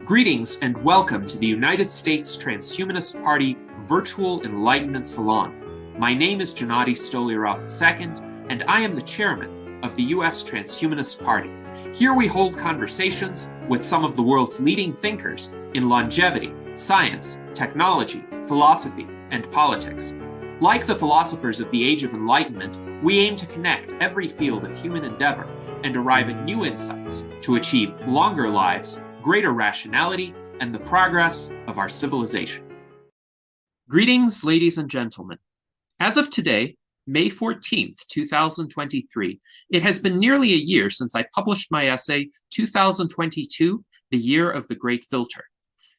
Greetings and welcome to the United States Transhumanist Party Virtual Enlightenment Salon. My name is Gennady Stolyarov II, and I am the chairman of the U.S. Transhumanist Party. Here we hold conversations with some of the world's leading thinkers in longevity, science, technology, philosophy, and politics. Like the philosophers of the Age of Enlightenment, we aim to connect every field of human endeavor and arrive at new insights to achieve longer lives, greater rationality, and the progress of our civilization. Greetings, ladies and gentlemen. As of today, May 14th, 2023, it has been nearly a year since I published my essay, 2022, The Year of the Great Filter.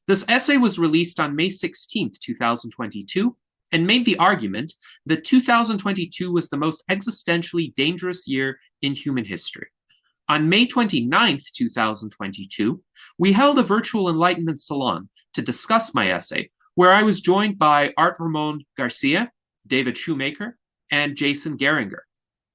This essay was released on May 16th, 2022, and made the argument that 2022 was the most existentially dangerous year in human history. On May 29th, 2022, we held a virtual Enlightenment Salon to discuss my essay, where I was joined by Art Ramon Garcia, David Shoemaker, and Jason Geringer.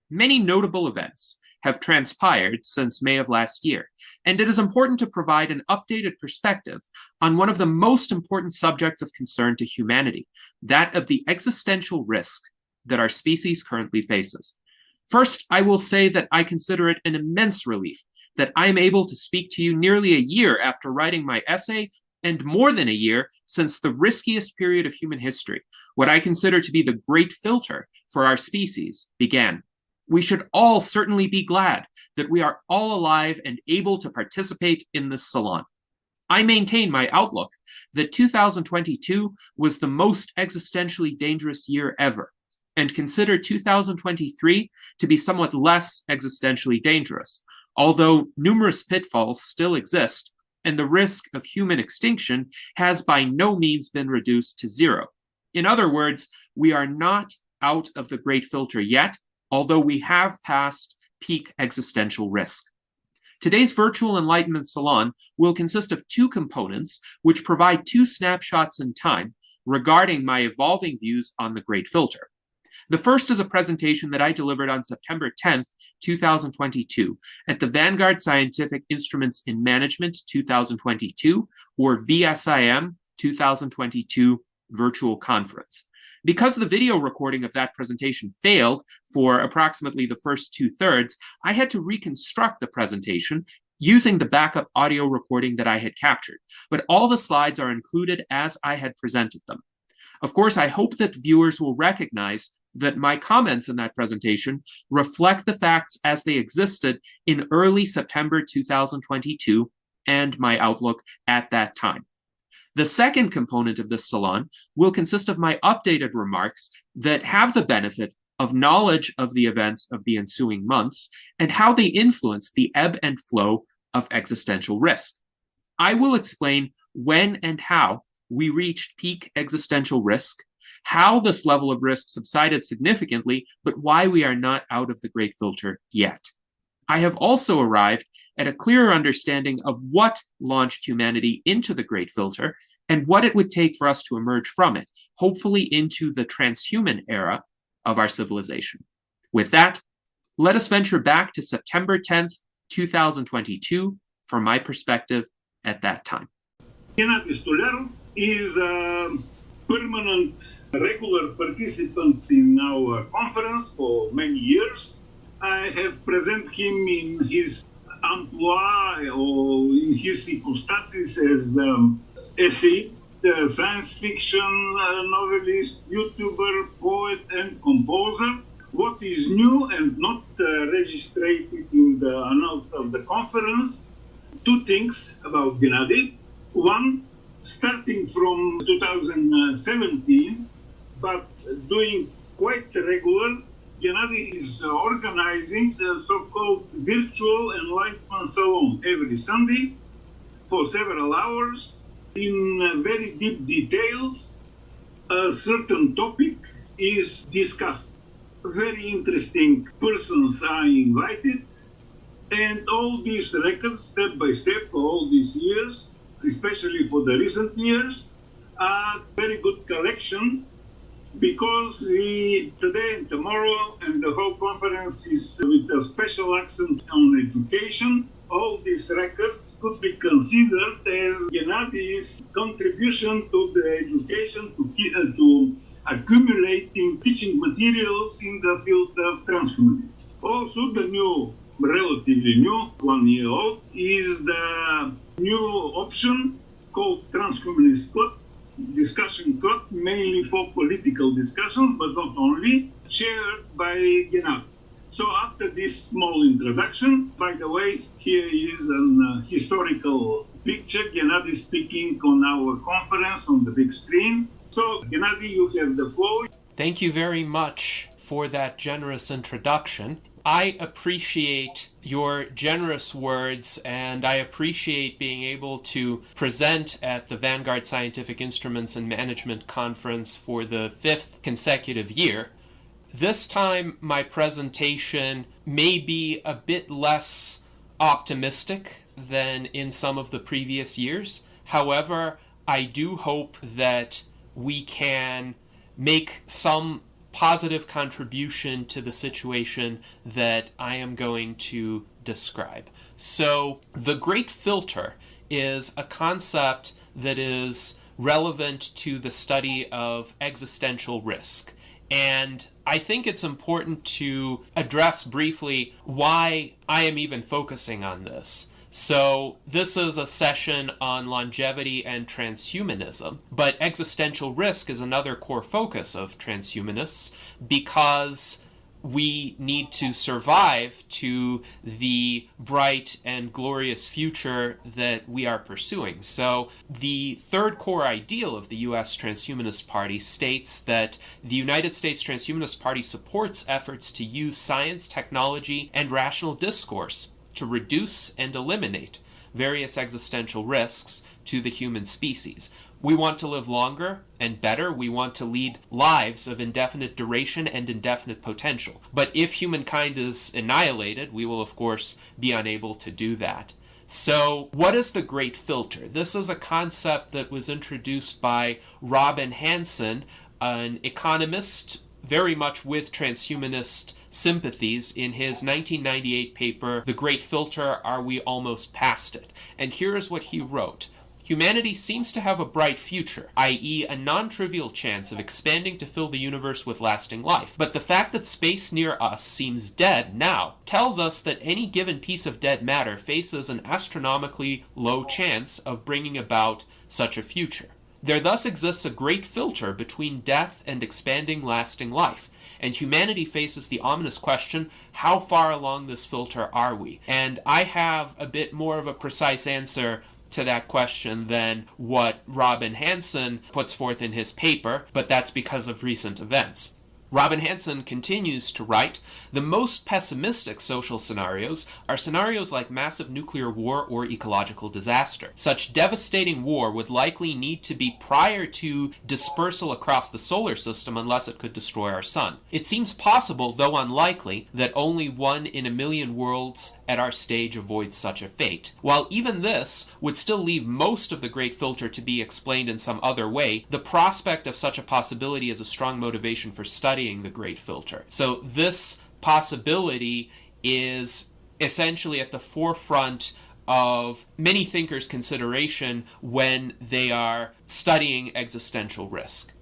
Many notable events have transpired since May of last year, and it is important to provide an updated perspective on one of the most important subjects of concern to humanity, that of the existential risk that our species currently faces. First, I will say that I consider it an immense relief that I am able to speak to you nearly a year after writing my essay, and more than a year since the riskiest period of human history, what I consider to be the great filter for our species, began. We should all certainly be glad that we are all alive and able to participate in this salon. I maintain my outlook that 2022 was the most existentially dangerous year ever, and consider 2023 to be somewhat less existentially dangerous, although numerous pitfalls still exist, and the risk of human extinction has by no means been reduced to zero. In other words, we are not out of the great filter yet, although we have passed peak existential risk. Today's virtual Enlightenment Salon will consist of two components which provide two snapshots in time regarding my evolving views on the great filter. The first is a presentation that I delivered on September 10th, 2022 at the Vanguard Scientific Instruments in Management 2022, or VSIM 2022 virtual conference. Because the video recording of that presentation failed for approximately the first two-thirds, I had to reconstruct the presentation using the backup audio recording that I had captured, but all the slides are included as I had presented them. Of course, I hope that viewers will recognize that my comments in that presentation reflect the facts as they existed in early September 2022 and my outlook at that time. The second component of this salon will consist of my updated remarks that have the benefit of knowledge of the events of the ensuing months and how they influence the ebb and flow of existential risk. I will explain when and how we reached peak existential risk, how this level of risk subsided significantly, but why we are not out of the great filter yet. I have also arrived at a clearer understanding of what launched humanity into the great filter and what it would take for us to emerge from it, hopefully into the transhuman era of our civilization. With that, let us venture back to September 10th, 2022, from my perspective at that time. Gennady Stolyarov is a permanent, regular participant in our conference for many years. I have presented him in his emploi or in his circumstances as essayist, science fiction novelist, YouTuber, poet, and composer. What is new and not registered in the annals of the conference? Two things about Gennady. One, starting from 2017, but doing quite regular, Gennady is organizing the so-called virtual Enlightenment Salon every Sunday for several hours in very deep details. A certain topic is discussed. Very interesting persons are invited, and all these records, step by step, for all these years, especially for the recent years, are very good collection, because we today and tomorrow and the whole conference is with a special accent on education. All these records could be considered as Gennady's contribution to the education, to accumulating teaching materials in the field of transhumanism. Also, the new, relatively new, 1 year old, is the new option called Transhumanist Club, discussion club, mainly for political discussions, but not only, chaired by Gennady. So after this small introduction, by the way, here is an historical picture, Gennady speaking on our conference on the big screen. So, Gennady, you have the floor. Thank you very much for that generous introduction. I appreciate your generous words, and I appreciate being able to present at the Vanguard Scientific Instruments and Management Conference for the 5th consecutive year. This time, my presentation may be a bit less optimistic than in some of the previous years. However, I do hope that we can make some positive contribution to the situation that I am going to describe. So, the Great Filter is a concept that is relevant to the study of existential risk. And I think it's important to address briefly why I am even focusing on this. So this is a session on longevity and transhumanism, but existential risk is another core focus of transhumanists because we need to survive to the bright and glorious future that we are pursuing. So the third core ideal of the U.S. Transhumanist Party states that the United States Transhumanist Party supports efforts to use science, technology, and rational discourse to reduce and eliminate various existential risks to the human species. We want to live longer and better. We want to lead lives of indefinite duration and indefinite potential. But if humankind is annihilated, we will, of course, be unable to do that. So, what is the Great Filter? This is a concept that was introduced by Robin Hanson, an economist very much with transhumanist sympathies, in his 1998 paper, The Great Filter, Are We Almost Past It? And here is what he wrote. Humanity seems to have a bright future, i.e. a non-trivial chance of expanding to fill the universe with lasting life. But the fact that space near us seems dead now tells us that any given piece of dead matter faces an astronomically low chance of bringing about such a future. There thus exists a great filter between death and expanding lasting life, and humanity faces the ominous question, how far along this filter are we? And I have a bit more of a precise answer to that question than what Robin Hanson puts forth in his paper, but that's because of recent events. Robin Hanson continues to write, the most pessimistic social scenarios are scenarios like massive nuclear war or ecological disaster. Such devastating war would likely need to be prior to dispersal across the solar system unless it could destroy our sun. It seems possible, though unlikely, that only 1 in a million worlds at our stage avoids such a fate. While even this would still leave most of the Great Filter to be explained in some other way, the prospect of such a possibility is a strong motivation for studying the Great Filter. So this possibility is essentially at the forefront of many thinkers' consideration when they are studying existential risk.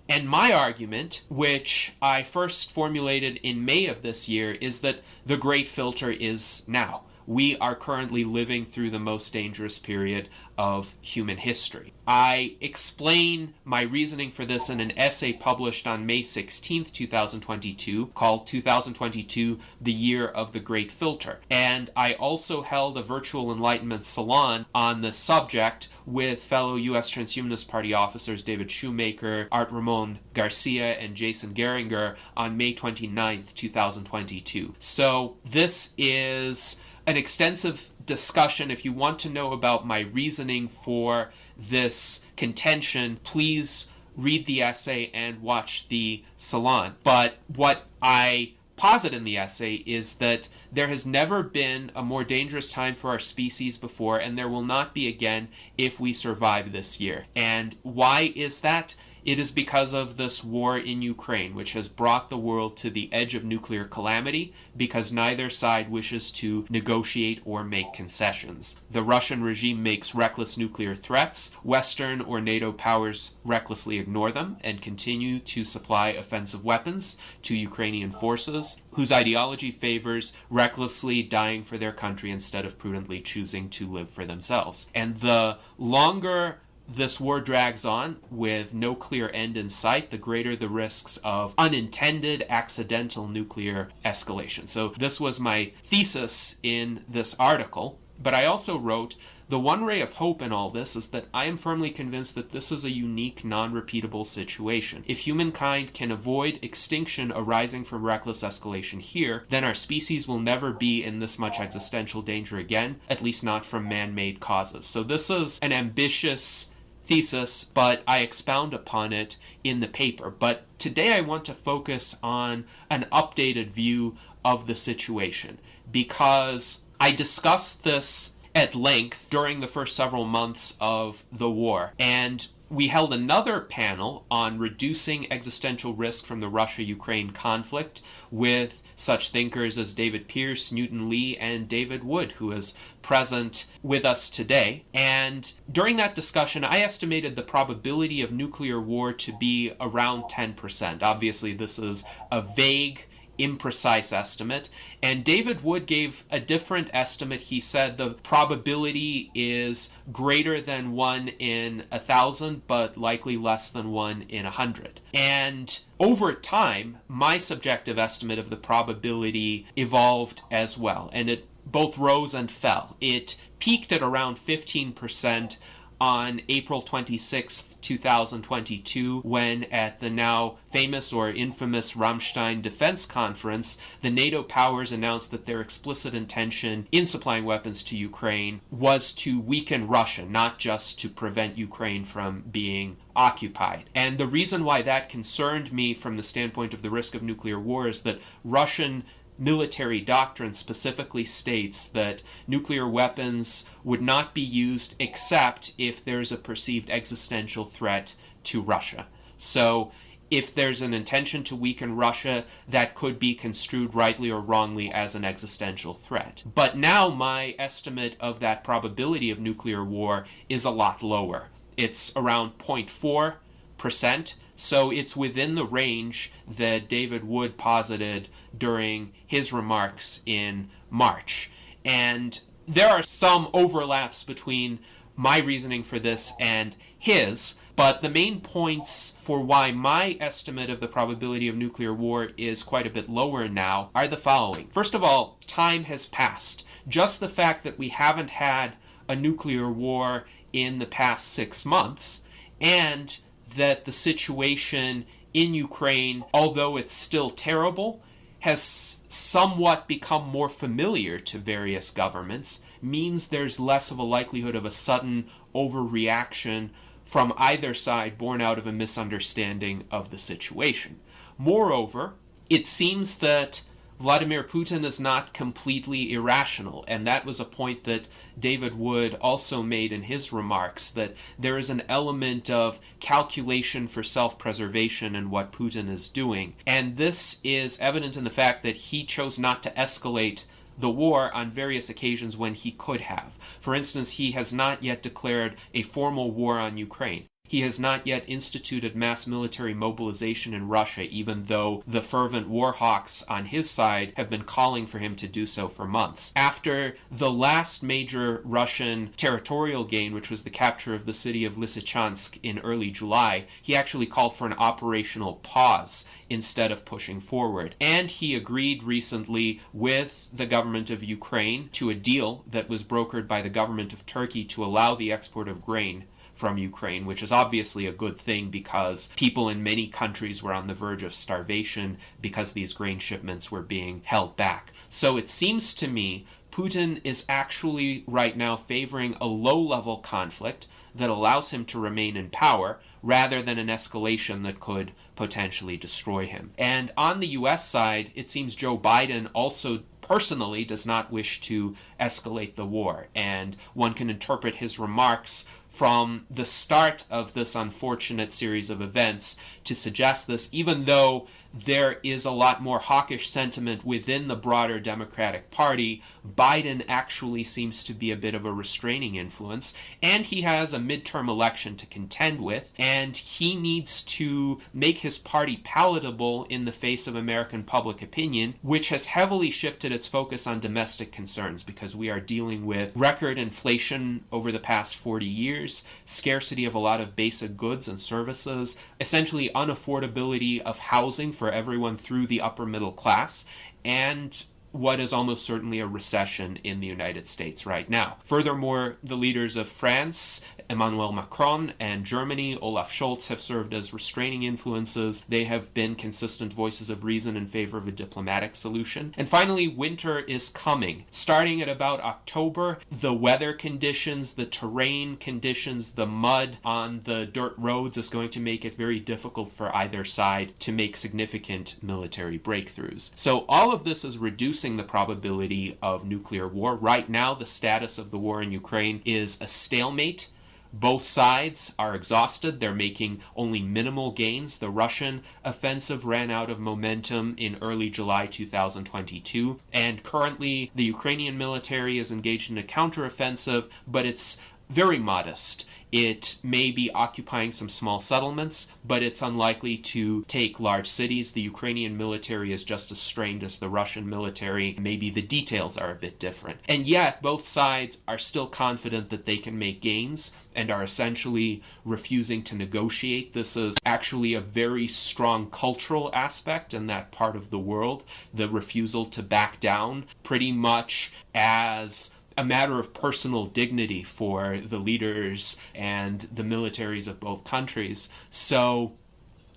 And my argument, which I first formulated in May of this year, is that the Great Filter is now. We are currently living through the most dangerous period of human history. I explain my reasoning for this in an essay published on May 16, 2022, called 2022, The Year of the Great Filter. And I also held a virtual Enlightenment Salon on the subject with fellow U.S. Transhumanist Party officers David Shoemaker, Art Ramon Garcia, and Jason Geringer on May 29, 2022. So this is an extensive discussion. If you want to know about my reasoning for this contention, please read the essay and watch the salon. But what I posit in the essay is that there has never been a more dangerous time for our species before, and there will not be again if we survive this year. And why is that? it is because of this war in Ukraine, which has brought the world to the edge of nuclear calamity because neither side wishes to negotiate or make concessions. The Russian regime makes reckless nuclear threats. Western or NATO powers recklessly ignore them and continue to supply offensive weapons to Ukrainian forces, whose ideology favors recklessly dying for their country instead of prudently choosing to live for themselves. And the longer this war drags on with no clear end in sight, the greater the risks of unintended accidental nuclear escalation. So this was my thesis in this article, but I also wrote, the one ray of hope in all this is that I am firmly convinced that this is a unique, non-repeatable situation. If humankind can avoid extinction arising from reckless escalation here, then our species will never be in this much existential danger again, at least not from man-made causes. So this is an ambitious thesis, but I expound upon it in the paper. But today I want to focus on an updated view of the situation, because I discussed this at length during the first several months of the war, and we held another panel on reducing existential risk from the Russia-Ukraine conflict with such thinkers as David Pearce, Newton Lee, and David Wood, who is present with us today. And during that discussion, I estimated the probability of nuclear war to be around 10%. Obviously, this is a vague, imprecise estimate, and David Wood gave a different estimate. He said the probability is greater than 1 in 1,000, but likely less than 1 in 100. And over time, my subjective estimate of the probability evolved as well, and it both rose and fell. It peaked at around 15% on April 26, 2022, when at the now famous or infamous Ramstein Defense Conference, the NATO powers announced that their explicit intention in supplying weapons to Ukraine was to weaken Russia, not just to prevent Ukraine from being occupied. And the reason why that concerned me from the standpoint of the risk of nuclear war is that Russian military doctrine specifically states that nuclear weapons would not be used except if there's a perceived existential threat to Russia. So if there's an intention to weaken Russia, that could be construed rightly or wrongly as an existential threat. But now my estimate of that probability of nuclear war is a lot lower. It's around 0.4%. So it's within the range that David Wood posited during his remarks in March. And there are some overlaps between my reasoning for this and his, but the main points for why my estimate of the probability of nuclear war is quite a bit lower now are the following. First of all, time has passed. Just the fact that we haven't had a nuclear war in the past 6 months, and that the situation in Ukraine, although it's still terrible, has somewhat become more familiar to various governments, means there's less of a likelihood of a sudden overreaction from either side born out of a misunderstanding of the situation. Moreover, it seems that Vladimir Putin is not completely irrational, and that was a point that David Wood also made in his remarks, that there is an element of calculation for self-preservation in what Putin is doing. And this is evident in the fact that he chose not to escalate the war on various occasions when he could have. For instance, he has not yet declared a formal war on Ukraine. He has not yet instituted mass military mobilization in Russia, even though the fervent war hawks on his side have been calling for him to do so for months. After the last major Russian territorial gain, which was the capture of the city of Lysychansk in early July, he actually called for an operational pause instead of pushing forward. And he agreed recently with the government of Ukraine to a deal that was brokered by the government of Turkey to allow the export of grain from Ukraine, which is obviously a good thing because people in many countries were on the verge of starvation because these grain shipments were being held back. So it seems to me Putin is actually right now favoring a low-level conflict that allows him to remain in power rather than an escalation that could potentially destroy him. And on the U.S. side, it seems Joe Biden also personally does not wish to escalate the war, and one can interpret his remarks from the start of this unfortunate series of events to suggest this, even though there is a lot more hawkish sentiment within the broader Democratic Party. Biden actually seems to be a bit of a restraining influence, and he has a midterm election to contend with, and he needs to make his party palatable in the face of American public opinion, which has heavily shifted its focus on domestic concerns because we are dealing with record inflation over the past 40 years, scarcity of a lot of basic goods and services, essentially unaffordability of housing for everyone through the upper middle class, and what is almost certainly a recession in the United States right now. Furthermore, the leaders of France, Emmanuel Macron, and Germany, Olaf Scholz, have served as restraining influences. They have been consistent voices of reason in favor of a diplomatic solution. And finally, winter is coming. Starting at about October, the weather conditions, the terrain conditions, the mud on the dirt roads is going to make it very difficult for either side to make significant military breakthroughs. So all of this is reducing the probability of nuclear war. Right now, the status of the war in Ukraine is a stalemate. Both sides are exhausted. They're making only minimal gains. The Russian offensive ran out of momentum in early July 2022, and currently the Ukrainian military is engaged in a counteroffensive, but it's very modest. It may be occupying some small settlements, but it's unlikely to take large cities. The Ukrainian military is just as strained as the Russian military. Maybe the details are a bit different. And yet, both sides are still confident that they can make gains and are essentially refusing to negotiate. This is actually a very strong cultural aspect in that part of the world, the refusal to back down, pretty much as a matter of personal dignity for the leaders and the militaries of both countries. So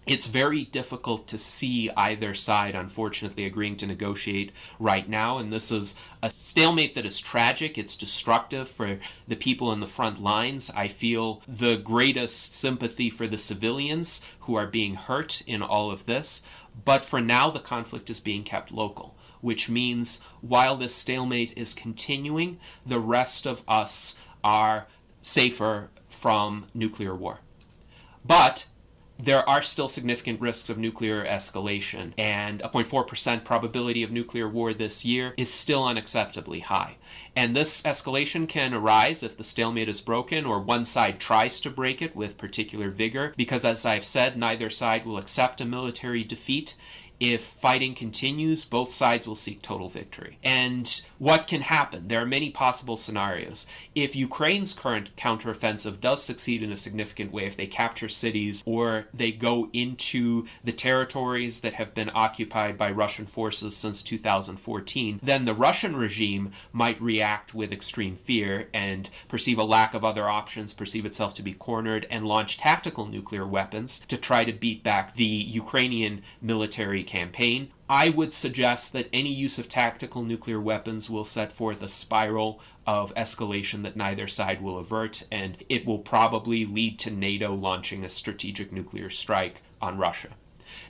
it's very difficult to see either side, unfortunately, agreeing to negotiate right now. And this is a stalemate that is tragic. It's destructive for the people in the front lines. I feel the greatest sympathy for the civilians who are being hurt in all of this. But for now, the conflict is being kept local, which means while this stalemate is continuing, the rest of us are safer from nuclear war. But there are still significant risks of nuclear escalation, and a 0.4% probability of nuclear war this year is still unacceptably high. And this escalation can arise if the stalemate is broken or one side tries to break it with particular vigor, because as I've said, neither side will accept a military defeat. If fighting continues, both sides will seek total victory. And what can happen? There are many possible scenarios. If Ukraine's current counteroffensive does succeed in a significant way, if they capture cities or they go into the territories that have been occupied by Russian forces since 2014, then the Russian regime might react with extreme fear and perceive a lack of other options, perceive itself to be cornered, and launch tactical nuclear weapons to try to beat back the Ukrainian military campaign. I would suggest that any use of tactical nuclear weapons will set forth a spiral of escalation that neither side will avert, and it will probably lead to NATO launching a strategic nuclear strike on Russia.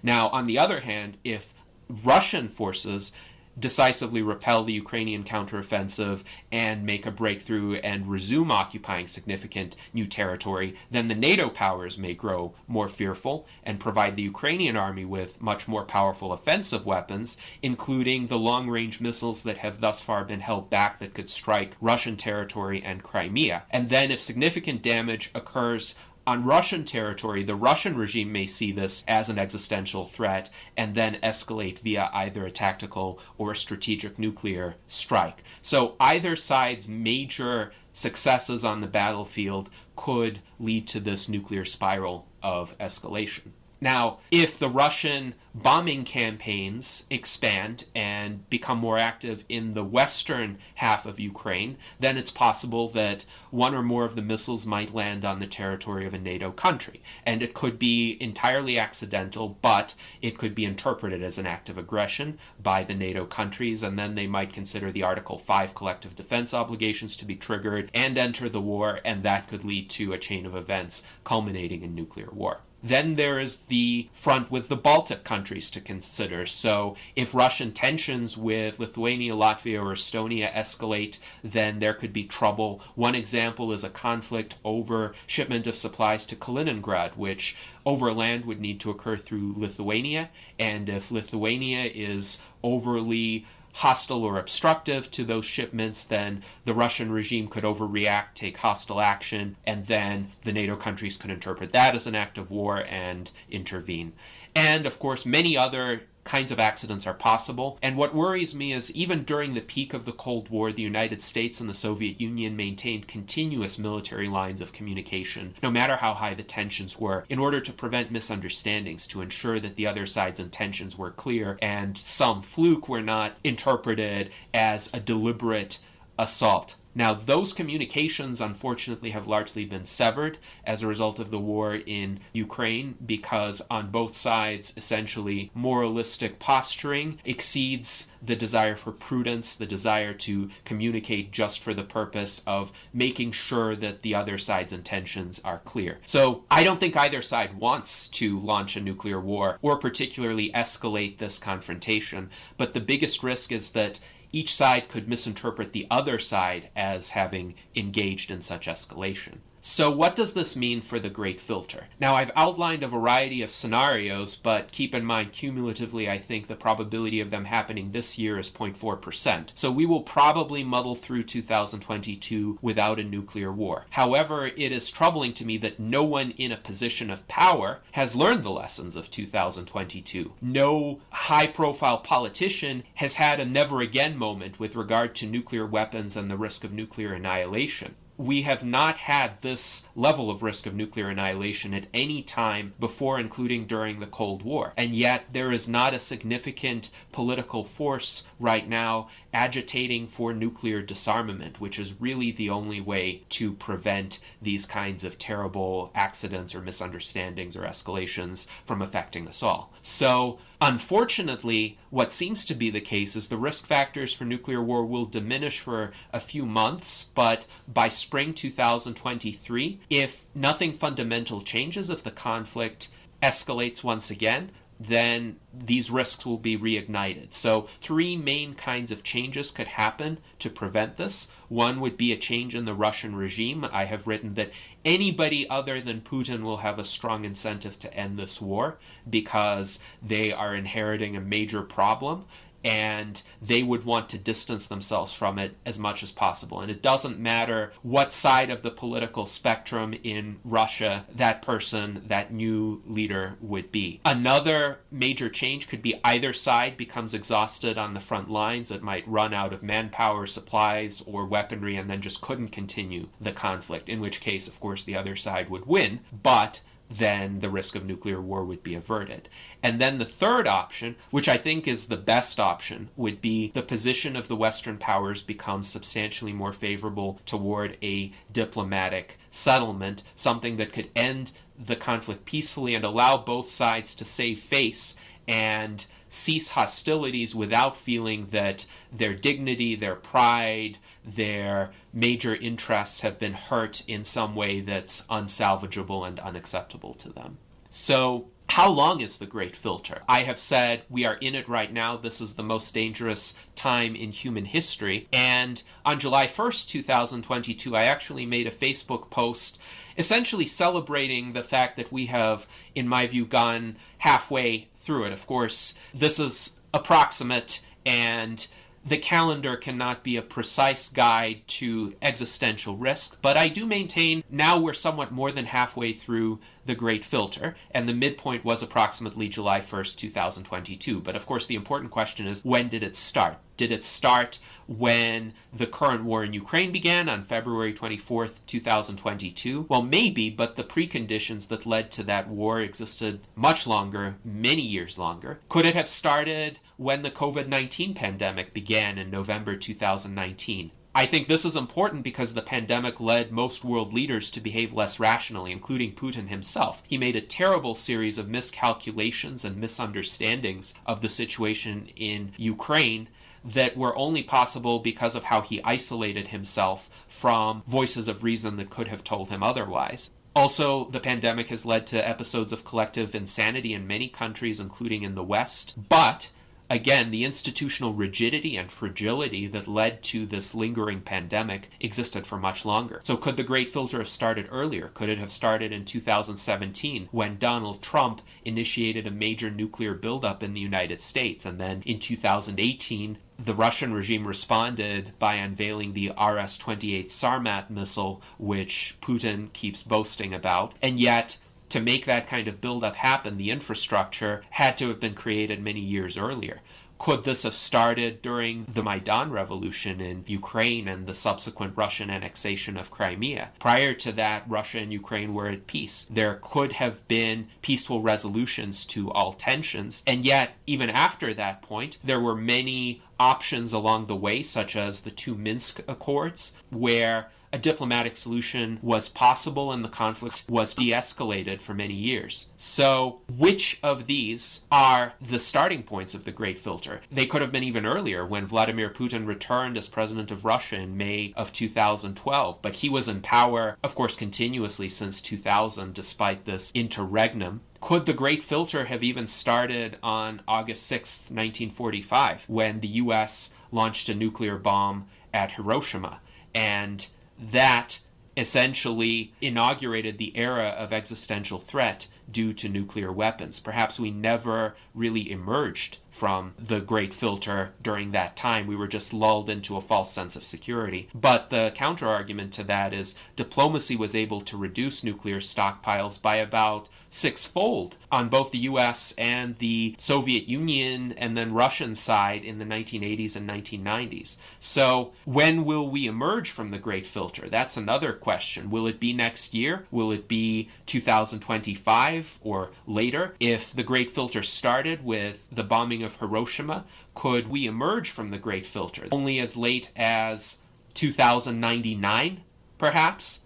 Now, on the other hand, if Russian forces decisively repel the Ukrainian counteroffensive and make a breakthrough and resume occupying significant new territory, then the NATO powers may grow more fearful and provide the Ukrainian army with much more powerful offensive weapons, including the long-range missiles that have thus far been held back that could strike Russian territory and Crimea. And then if significant damage occurs on Russian territory, the Russian regime may see this as an existential threat and then escalate via either a tactical or a strategic nuclear strike. So either side's major successes on the battlefield could lead to this nuclear spiral of escalation. Now, if the Russian bombing campaigns expand and become more active in the western half of Ukraine, then it's possible that one or more of the missiles might land on the territory of a NATO country. And it could be entirely accidental, but it could be interpreted as an act of aggression by the NATO countries, and then they might consider the Article 5 collective defense obligations to be triggered and enter the war, and that could lead to a chain of events culminating in nuclear war. Then there is the front with the Baltic countries to consider. So if Russian tensions with Lithuania, Latvia, or Estonia escalate, then there could be trouble. One example is a conflict over shipment of supplies to Kaliningrad, which overland would need to occur through Lithuania. And if Lithuania is overly hostile or obstructive to those shipments, then the Russian regime could overreact, take hostile action, and then the NATO countries could interpret that as an act of war and intervene. And, of course, many other kinds of accidents are possible. And what worries me is even during the peak of the Cold War, the United States and the Soviet Union maintained continuous military lines of communication, no matter how high the tensions were, in order to prevent misunderstandings, to ensure that the other side's intentions were clear and some fluke were not interpreted as a deliberate assault. Now, those communications, unfortunately, have largely been severed as a result of the war in Ukraine, because on both sides, essentially, moralistic posturing exceeds the desire for prudence, the desire to communicate just for the purpose of making sure that the other side's intentions are clear. So I don't think either side wants to launch a nuclear war or particularly escalate this confrontation, but the biggest risk is that each side could misinterpret the other side as having engaged in such escalation. So what does this mean for the Great Filter? Now, I've outlined a variety of scenarios, but keep in mind, cumulatively, I think the probability of them happening this year is 0.4%. So we will probably muddle through 2022 without a nuclear war. However, it is troubling to me that no one in a position of power has learned the lessons of 2022. No high-profile politician has had a never-again moment with regard to nuclear weapons and the risk of nuclear annihilation. We have not had this level of risk of nuclear annihilation at any time before, including during the Cold War. And yet there is not a significant political force right now agitating for nuclear disarmament, which is really the only way to prevent these kinds of terrible accidents or misunderstandings or escalations from affecting us all. So, unfortunately, what seems to be the case is the risk factors for nuclear war will diminish for a few months, but by spring 2023, if nothing fundamental changes, if the conflict escalates once again, then these risks will be reignited. So three main kinds of changes could happen to prevent this. One would be a change in the Russian regime. I have written that anybody other than Putin will have a strong incentive to end this war because they are inheriting a major problem, and they would want to distance themselves from it as much as possible. And it doesn't matter what side of the political spectrum in Russia that person, that new leader, would be. Another major change could be either side becomes exhausted on the front lines. It might run out of manpower, supplies, or weaponry, and then just couldn't continue the conflict, in which case, of course, the other side would win, but then the risk of nuclear war would be averted. And then the third option, which I think is the best option, would be the position of the Western powers becomes substantially more favorable toward a diplomatic settlement, something that could end the conflict peacefully and allow both sides to save face and cease hostilities without feeling that their dignity, their pride, their major interests have been hurt in some way that's unsalvageable and unacceptable to them. So, how long is the Great Filter? I have said we are in it right now. This is the most dangerous time in human history. And on July 1st, 2022, I actually made a Facebook post essentially celebrating the fact that we have, in my view, gone halfway through it. Of course, this is approximate, and the calendar cannot be a precise guide to existential risk, but I do maintain now we're somewhat more than halfway through the Great Filter, and the midpoint was approximately July 1st, 2022. But of course, the important question is, when did it start? Did it start when the current war in Ukraine began on February 24th, 2022? Well, maybe, but the preconditions that led to that war existed much longer, many years longer. Could it have started when the COVID-19 pandemic began in November 2019? I think this is important because the pandemic led most world leaders to behave less rationally, including Putin himself. He made a terrible series of miscalculations and misunderstandings of the situation in Ukraine that were only possible because of how he isolated himself from voices of reason that could have told him otherwise. Also, the pandemic has led to episodes of collective insanity in many countries, including in the West. But again, the institutional rigidity and fragility that led to this lingering pandemic existed for much longer. So could the Great Filter have started earlier? Could it have started in 2017 when Donald Trump initiated a major nuclear buildup in the United States? And then in 2018, the Russian regime responded by unveiling the RS-28 Sarmat missile, which Putin keeps boasting about. And yet, to make that kind of buildup happen, the infrastructure had to have been created many years earlier. Could this have started during the Maidan revolution in Ukraine and the subsequent Russian annexation of Crimea? Prior to that, Russia and Ukraine were at peace. There could have been peaceful resolutions to all tensions, and yet, even after that point, there were many options along the way, such as the two Minsk Accords, where a diplomatic solution was possible and the conflict was de-escalated for many years. So which of these are the starting points of the Great Filter? They could have been even earlier, when Vladimir Putin returned as president of Russia in May of 2012, but he was in power, of course, continuously since 2000, despite this interregnum. Could the Great Filter have even started on August 6, 1945, when the U.S. launched a nuclear bomb at Hiroshima? And that essentially inaugurated the era of existential threat due to nuclear weapons. Perhaps we never really emerged from the Great Filter during that time. We were just lulled into a false sense of security. But the counter-argument to that is diplomacy was able to reduce nuclear stockpiles by about sixfold on both the US and the Soviet Union and then Russian side in the 1980s and 1990s. So when will we emerge from the Great Filter? That's another question. Will it be next year? Will it be 2025 or later? If the Great Filter started with the bombing of Hiroshima, could we emerge from the Great Filter only as late as 2099, perhaps?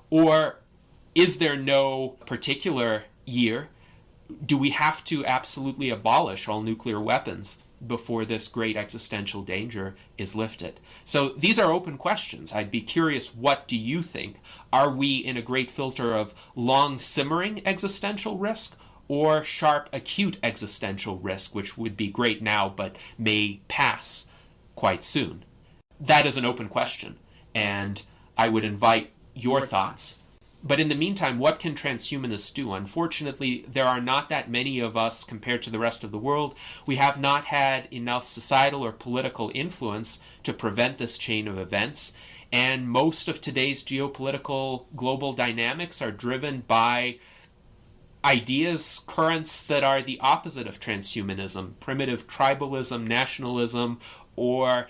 Or is there no particular year? Do we have to absolutely abolish all nuclear weapons before this great existential danger is lifted? So these are open questions. I'd be curious, what do you think? Are we in a Great Filter of long simmering existential risk, or sharp acute existential risk, which would be great now but may pass quite soon? That is an open question, and I would invite your thoughts. But in the meantime, what can transhumanists do? Unfortunately, there are not that many of us compared to the rest of the world. We have not had enough societal or political influence to prevent this chain of events. And most of today's geopolitical global dynamics are driven by ideas, currents that are the opposite of transhumanism: primitive tribalism, nationalism, or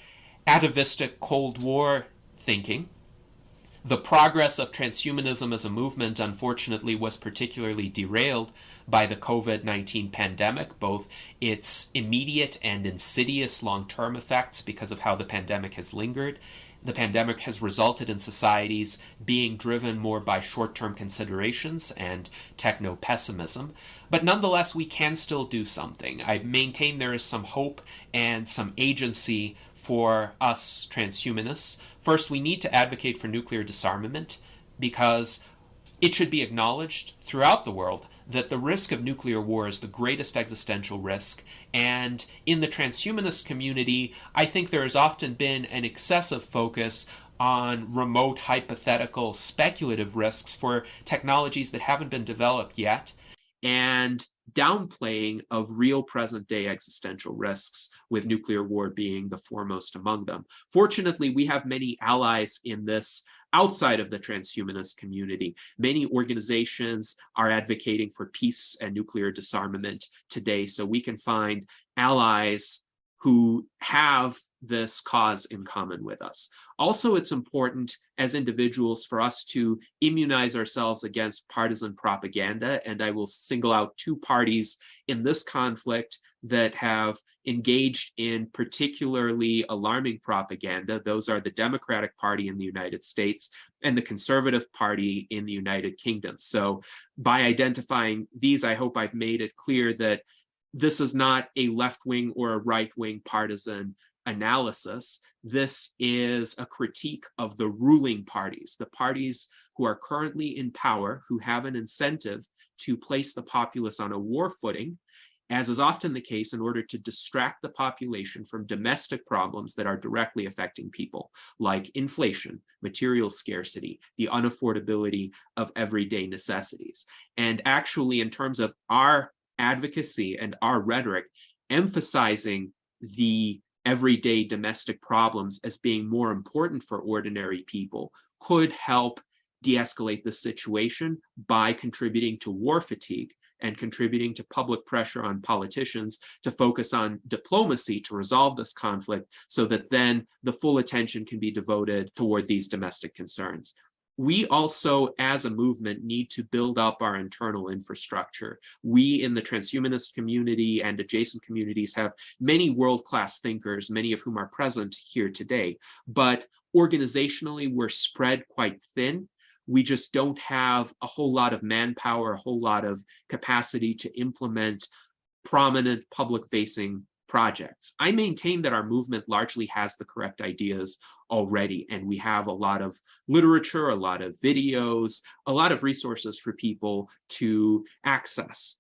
atavistic Cold War thinking. The progress of transhumanism as a movement, unfortunately, was particularly derailed by the COVID-19 pandemic, both its immediate and insidious long-term effects because of how the pandemic has lingered. The pandemic has resulted in societies being driven more by short-term considerations and techno-pessimism. But nonetheless, we can still do something. I maintain there is some hope and some agency for us transhumanists. First, we need to advocate for nuclear disarmament, because it should be acknowledged throughout the world that the risk of nuclear war is the greatest existential risk. And in the transhumanist community, I think there has often been an excessive focus on remote, hypothetical, speculative risks for technologies that haven't been developed yet, and downplaying of real present-day existential risks, with nuclear war being the foremost among them. Fortunately, we have many allies in this outside of the transhumanist community. Many organizations are advocating for peace and nuclear disarmament today, so we can find allies who have this cause in common with us. Also, it's important as individuals for us to immunize ourselves against partisan propaganda, and I will single out two parties in this conflict that have engaged in particularly alarming propaganda. Those are the Democratic Party in the United States and the Conservative Party in the United Kingdom. So by identifying these, I hope I've made it clear that this is not a left-wing or a right-wing partisan analysis, this is a critique of the ruling parties, the parties who are currently in power, who have an incentive to place the populace on a war footing, as is often the case, in order to distract the population from domestic problems that are directly affecting people, like inflation, material scarcity, the unaffordability of everyday necessities. And actually, in terms of our advocacy and our rhetoric, emphasizing the everyday domestic problems as being more important for ordinary people could help de-escalate the situation by contributing to war fatigue and contributing to public pressure on politicians to focus on diplomacy to resolve this conflict, so that then the full attention can be devoted toward these domestic concerns. We also, as a movement, need to build up our internal infrastructure. We in the transhumanist community and adjacent communities have many world-class thinkers, many of whom are present here today, but organizationally, we're spread quite thin. We just don't have a whole lot of manpower, a whole lot of capacity to implement prominent public-facing projects. I maintain that our movement largely has the correct ideas already, and we have a lot of literature, a lot of videos, a lot of resources for people to access.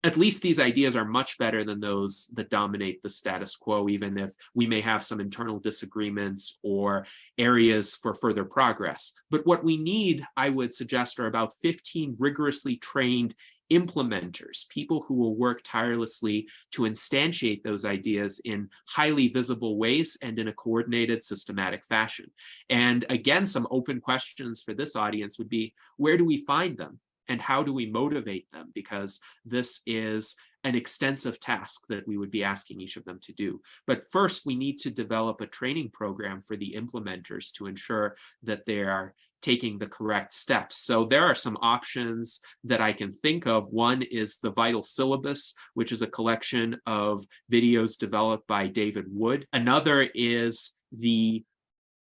At least these ideas are much better than those that dominate the status quo, even if we may have some internal disagreements or areas for further progress. But what we need, I would suggest, are about 15 rigorously trained implementers, people who will work tirelessly to instantiate those ideas in highly visible ways and in a coordinated, systematic fashion. And again, some open questions for this audience would be, where do we find them? And how do we motivate them? Because this is an extensive task that we would be asking each of them to do. But first, we need to develop a training program for the implementers to ensure that they are taking the correct steps. So there are some options that I can think of. One is the Vital Syllabus, which is a collection of videos developed by David Wood. Another is the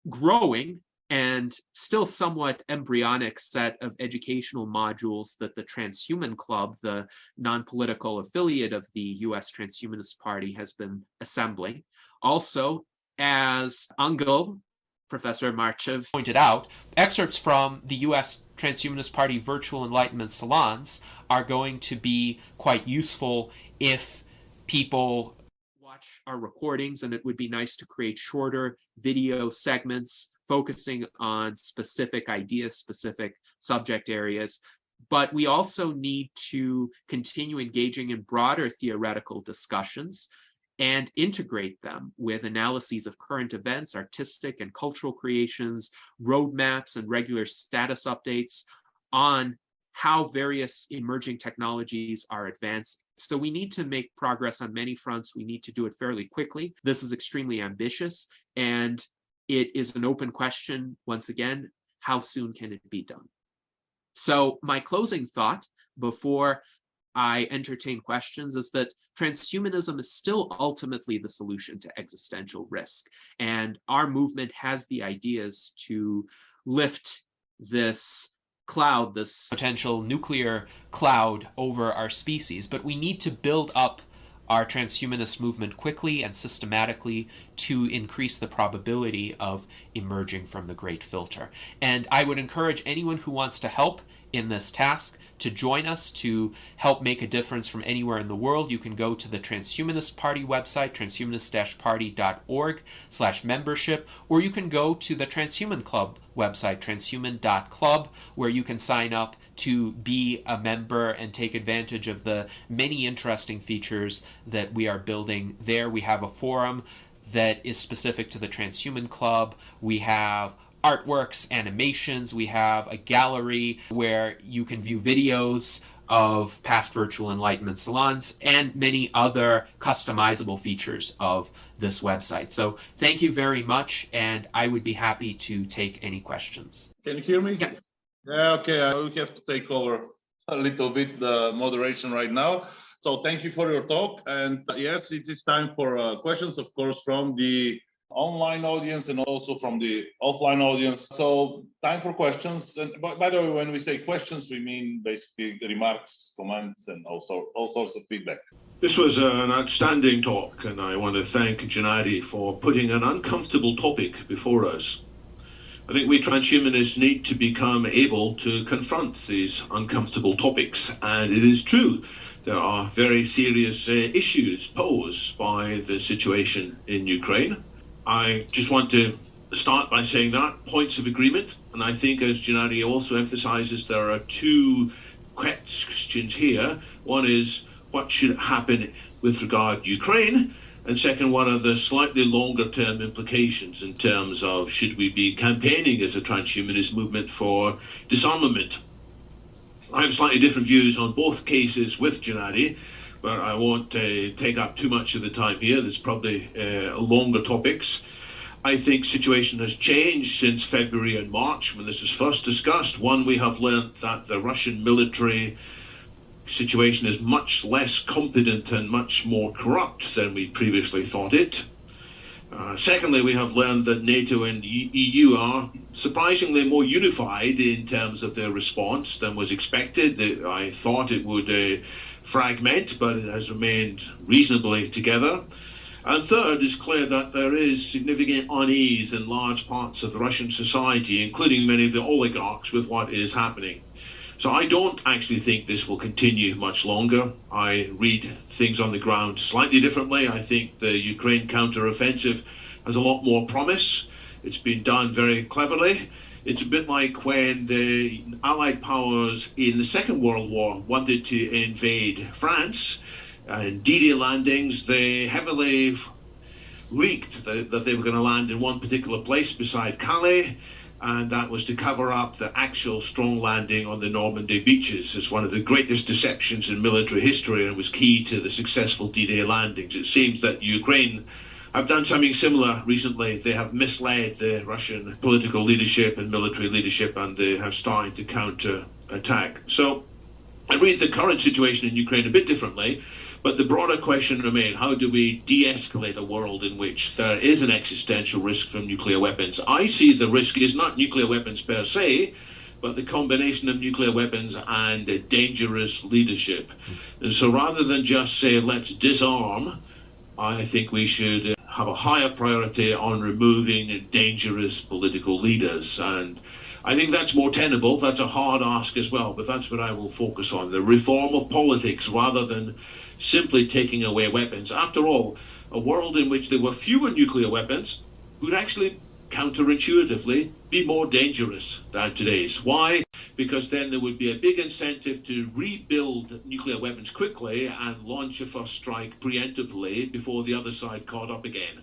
growing and still somewhat embryonic set of educational modules that the Transhuman Club, the non-political affiliate of the US Transhumanist Party, has been assembling. Also, as Angel, Professor Marchev, pointed out, excerpts from the US Transhumanist Party virtual enlightenment salons are going to be quite useful if people watch our recordings, and it would be nice to create shorter video segments focusing on specific ideas, specific subject areas. But we also need to continue engaging in broader theoretical discussions and integrate them with analyses of current events, artistic and cultural creations, roadmaps, and regular status updates on how various emerging technologies are advancing. So we need to make progress on many fronts. We need to do it fairly quickly. This is extremely ambitious, and it is an open question, once again, how soon can it be done? So my closing thought before I entertain questions is that transhumanism is still ultimately the solution to existential risk. And our movement has the ideas to lift this cloud, this potential nuclear cloud over our species, but we need to build up our transhumanist movement quickly and systematically to increase the probability of emerging from the Great Filter. And I would encourage anyone who wants to help in this task to join us to help make a difference from anywhere in the world. You can go to the Transhumanist Party website, transhumanist-party.org/membership, or you can go to the Transhuman Club website, transhuman.club, where you can sign up to be a member and take advantage of the many interesting features that we are building there. We have a forum that is specific to the Transhuman Club. We have artworks, animations. We have a gallery where you can view videos of past virtual enlightenment salons and many other customizable features of this website. So thank you very much, and I would be happy to take any questions. Can you hear me? Yes. Yeah, okay. I will have to take over a little bit the moderation right now. So thank you for your talk. And yes, it is time for questions, of course, from the online audience and also from the offline audience. So time for questions. And by the way, when we say questions, we mean basically remarks, comments, and also all sorts of feedback. This was an outstanding talk, and I want to thank Gennady for putting an uncomfortable topic before us. I think we transhumanists need to become able to confront these uncomfortable topics, and it is true there are very serious issues posed by the situation in Ukraine. I just want to start by saying there aren't points of agreement, and I think, as Gennady also emphasizes, there are two questions here. One is what should happen with regard to Ukraine, and second, what are the slightly longer term implications in terms of should we be campaigning as a transhumanist movement for disarmament? I have slightly different views on both cases with Gennady, but I won't take up too much of the time here. There's probably longer topics. I think situation has changed since February and March when this was first discussed. One, we have learned that the Russian military situation is much less competent and much more corrupt than we previously thought it. Secondly, we have learned that NATO and EU are surprisingly more unified in terms of their response than was expected. I thought it would fragment, but it has remained reasonably together. And third, it's clear that there is significant unease in large parts of the Russian society, including many of the oligarchs, with what is happening. So I don't actually think this will continue much longer. I read things on the ground slightly differently. I think the Ukraine counter-offensive has a lot more promise. It's been done very cleverly. It's a bit like when the Allied powers in the Second World War wanted to invade France, and D-Day landings, they heavily leaked that they were going to land in one particular place beside Calais, and that was to cover up the actual strong landing on the Normandy beaches. It's one of the greatest deceptions in military history and was key to the successful D-Day landings. It seems that Ukraine have done something similar recently. They have misled the Russian political leadership and military leadership, and they have started to counter-attack. So I read the current situation in Ukraine a bit differently. But the broader question remains, how do we de-escalate a world in which there is an existential risk from nuclear weapons? I see the risk is not nuclear weapons per se, but the combination of nuclear weapons and dangerous leadership. And so rather than just say, let's disarm, I think we should have a higher priority on removing dangerous political leaders. And I think that's more tenable. That's a hard ask as well, but that's what I will focus on, the reform of politics rather than simply taking away weapons. After all, a world in which there were fewer nuclear weapons would actually counterintuitively be more dangerous than today's. Why? Because then there would be a big incentive to rebuild nuclear weapons quickly and launch a first strike preemptively before the other side caught up again.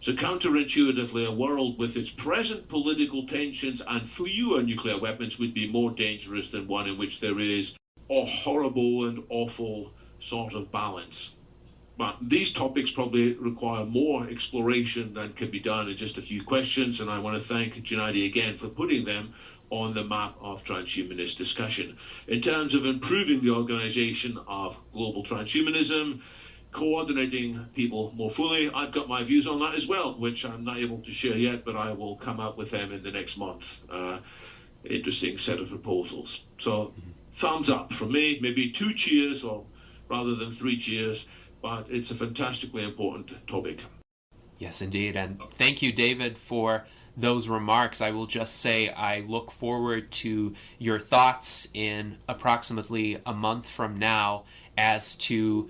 So counterintuitively, a world with its present political tensions and fewer nuclear weapons would be more dangerous than one in which there is a horrible and awful sort of balance. But these topics probably require more exploration than can be done in just a few questions, and I want to thank Gennady again for putting them on the map of transhumanist discussion. In terms of improving the organization of global transhumanism, coordinating people more fully, I've got my views on that as well, which I'm not able to share yet, but I will come up with them in the next month. Interesting set of proposals. So thumbs up from me, maybe 2 cheers or rather than 3 cheers, but it's a fantastically important topic. Yes, indeed. And thank you, David, for those remarks. I will just say I look forward to your thoughts in approximately a month from now as to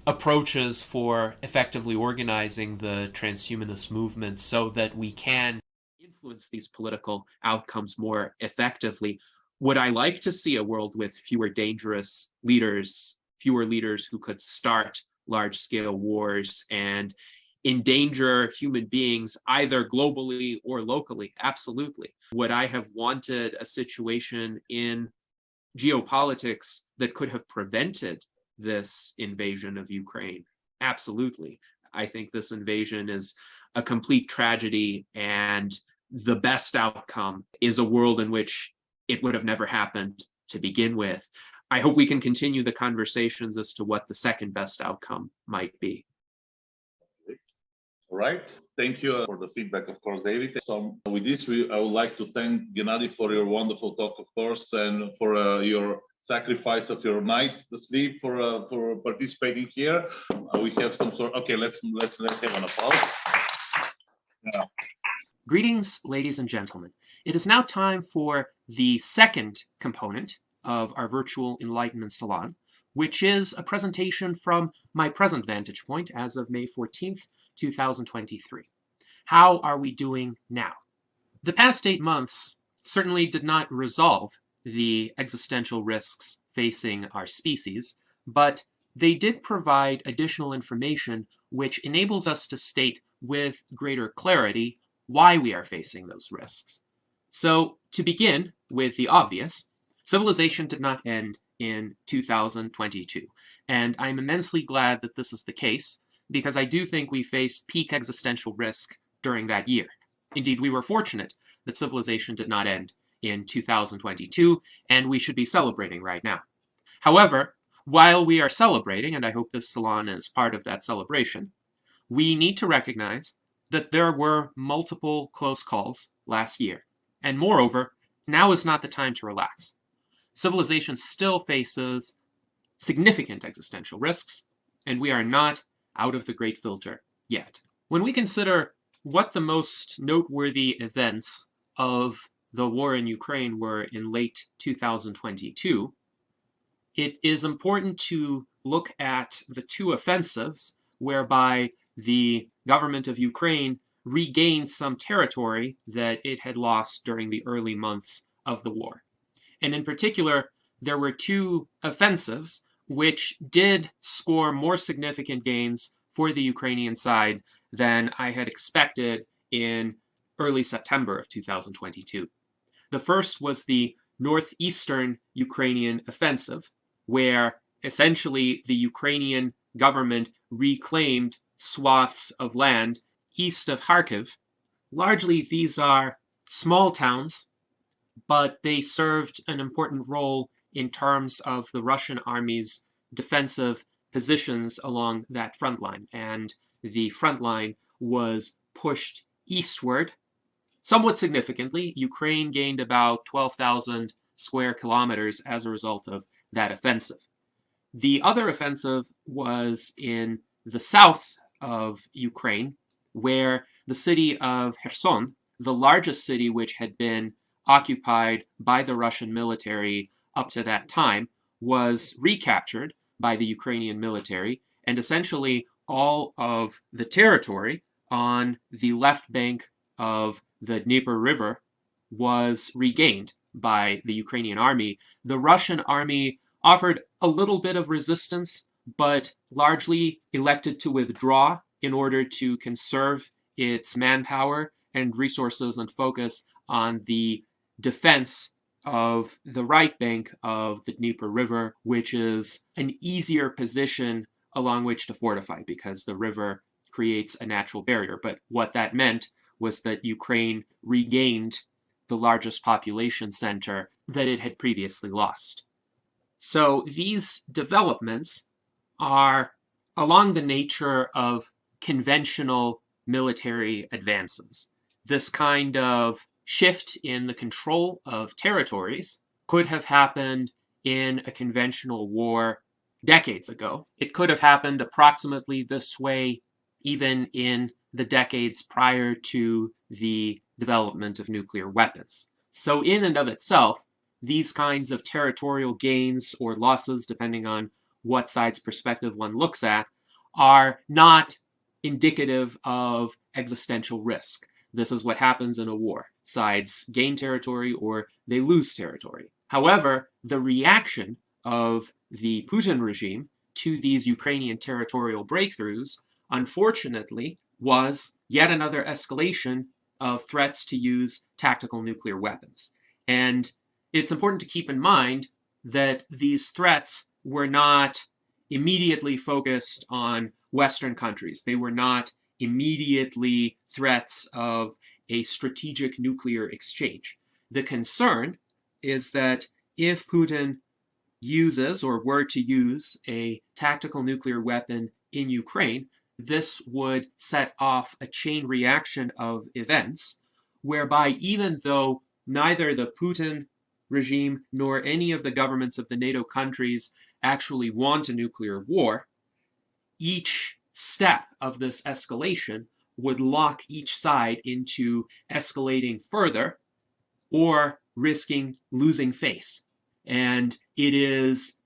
approaches for effectively organizing the transhumanist movement so that we can influence these political outcomes more effectively. Would I like to see a world with fewer dangerous leaders, fewer leaders who could start large-scale wars and endanger human beings either globally or locally? Absolutely. Would I have wanted a situation in geopolitics that could have prevented this invasion of Ukraine? Absolutely. I think this invasion is a complete tragedy, and the best outcome is a world in which it would have never happened to begin with. I hope we can continue the conversations as to what the second best outcome might be. All right. Thank you for the feedback, of course, David. So with this, I would like to thank Gennady for your wonderful talk, of course, and for your sacrifice of your night sleep for participating here. We have some sort. Okay, let's have an applause. Yeah. Greetings, ladies and gentlemen. It is now time for the second component of our virtual Enlightenment Salon, which is a presentation from my present vantage point as of May 14th, 2023. How are we doing now? The past 8 months certainly did not resolve the existential risks facing our species, but they did provide additional information which enables us to state with greater clarity why we are facing those risks. So, to begin with the obvious, civilization did not end in 2022, and I'm immensely glad that this is the case, because I do think we faced peak existential risk during that year. Indeed, we were fortunate that civilization did not end in 2022, and we should be celebrating right now. However, while we are celebrating, and I hope this salon is part of that celebration, we need to recognize that there were multiple close calls last year. And moreover, now is not the time to relax. Civilization still faces significant existential risks, and we are not out of the great filter yet. When we consider what the most noteworthy events of the war in Ukraine were in late 2022, it is important to look at the two offensives whereby the government of Ukraine regained some territory that it had lost during the early months of the war. And in particular, there were two offensives which did score more significant gains for the Ukrainian side than I had expected in early September of 2022. The first was the northeastern Ukrainian offensive, where essentially the Ukrainian government reclaimed swaths of land east of Kharkiv. Largely, these are small towns, but they served an important role in terms of the Russian army's defensive positions along that front line. And the front line was pushed eastward somewhat significantly. Ukraine gained about 12,000 square kilometers as a result of that offensive. The other offensive was in the south of Ukraine, where the city of Kherson, the largest city which had been occupied by the Russian military up to that time, was recaptured by the Ukrainian military, and essentially all of the territory on the left bank of the Dnieper River was regained by the Ukrainian army. The Russian army offered a little bit of resistance, but largely elected to withdraw in order to conserve its manpower and resources and focus on the defense of the right bank of the Dnieper River, which is an easier position along which to fortify because the river creates a natural barrier. But what that meant was that Ukraine regained the largest population center that it had previously lost. So these developments are along the nature of conventional military advances. This kind of shift in the control of territories could have happened in a conventional war decades ago. It could have happened approximately this way even in the decades prior to the development of nuclear weapons. So in and of itself, these kinds of territorial gains or losses, depending on what side's perspective one looks at, are not indicative of existential risk. This is what happens in a war. Sides gain territory or they lose territory. However, the reaction of the Putin regime to these Ukrainian territorial breakthroughs, unfortunately, was yet another escalation of threats to use tactical nuclear weapons. And it's important to keep in mind that these threats were not immediately focused on Western countries. They were not immediately threats of a strategic nuclear exchange. The concern is that if Putin uses or were to use a tactical nuclear weapon in Ukraine, this would set off a chain reaction of events whereby even though neither the Putin regime nor any of the governments of the NATO countries actually want a nuclear war, each step of this escalation would lock each side into escalating further or risking losing face. And it is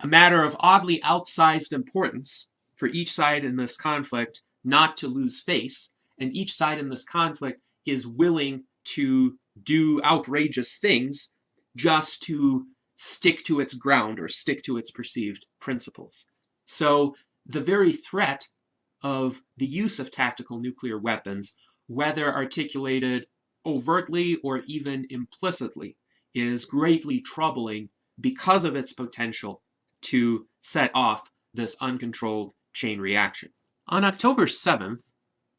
a matter of oddly outsized importance for each side in this conflict not to lose face, and each side in this conflict is willing to do outrageous things just to stick to its ground or stick to its perceived principles. So the very threat of the use of tactical nuclear weapons, whether articulated overtly or even implicitly, is greatly troubling because of its potential to set off this uncontrolled chain reaction. On October 7th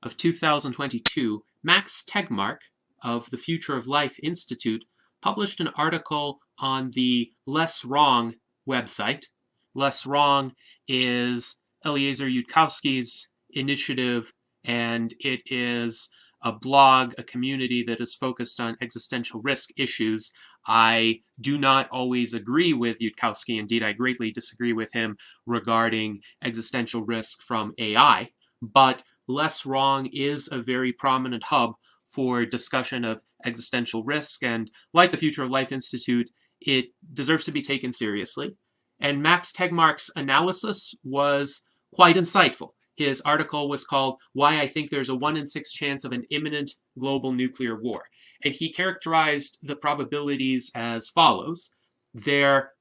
of 2022, Max Tegmark of the Future of Life Institute published an article on the Less Wrong website. Less Wrong is Eliezer Yudkowsky's initiative, and it is a blog, a community that is focused on existential risk issues. I do not always agree with Yudkowsky. Indeed, I greatly disagree with him regarding existential risk from AI. But Less Wrong is a very prominent hub for discussion of existential risk. And like the Future of Life Institute, it deserves to be taken seriously. And Max Tegmark's analysis was quite insightful. His article was called "Why I Think There's a 1 in 6 Chance of an Imminent Global Nuclear War." And he characterized the probabilities as follows. There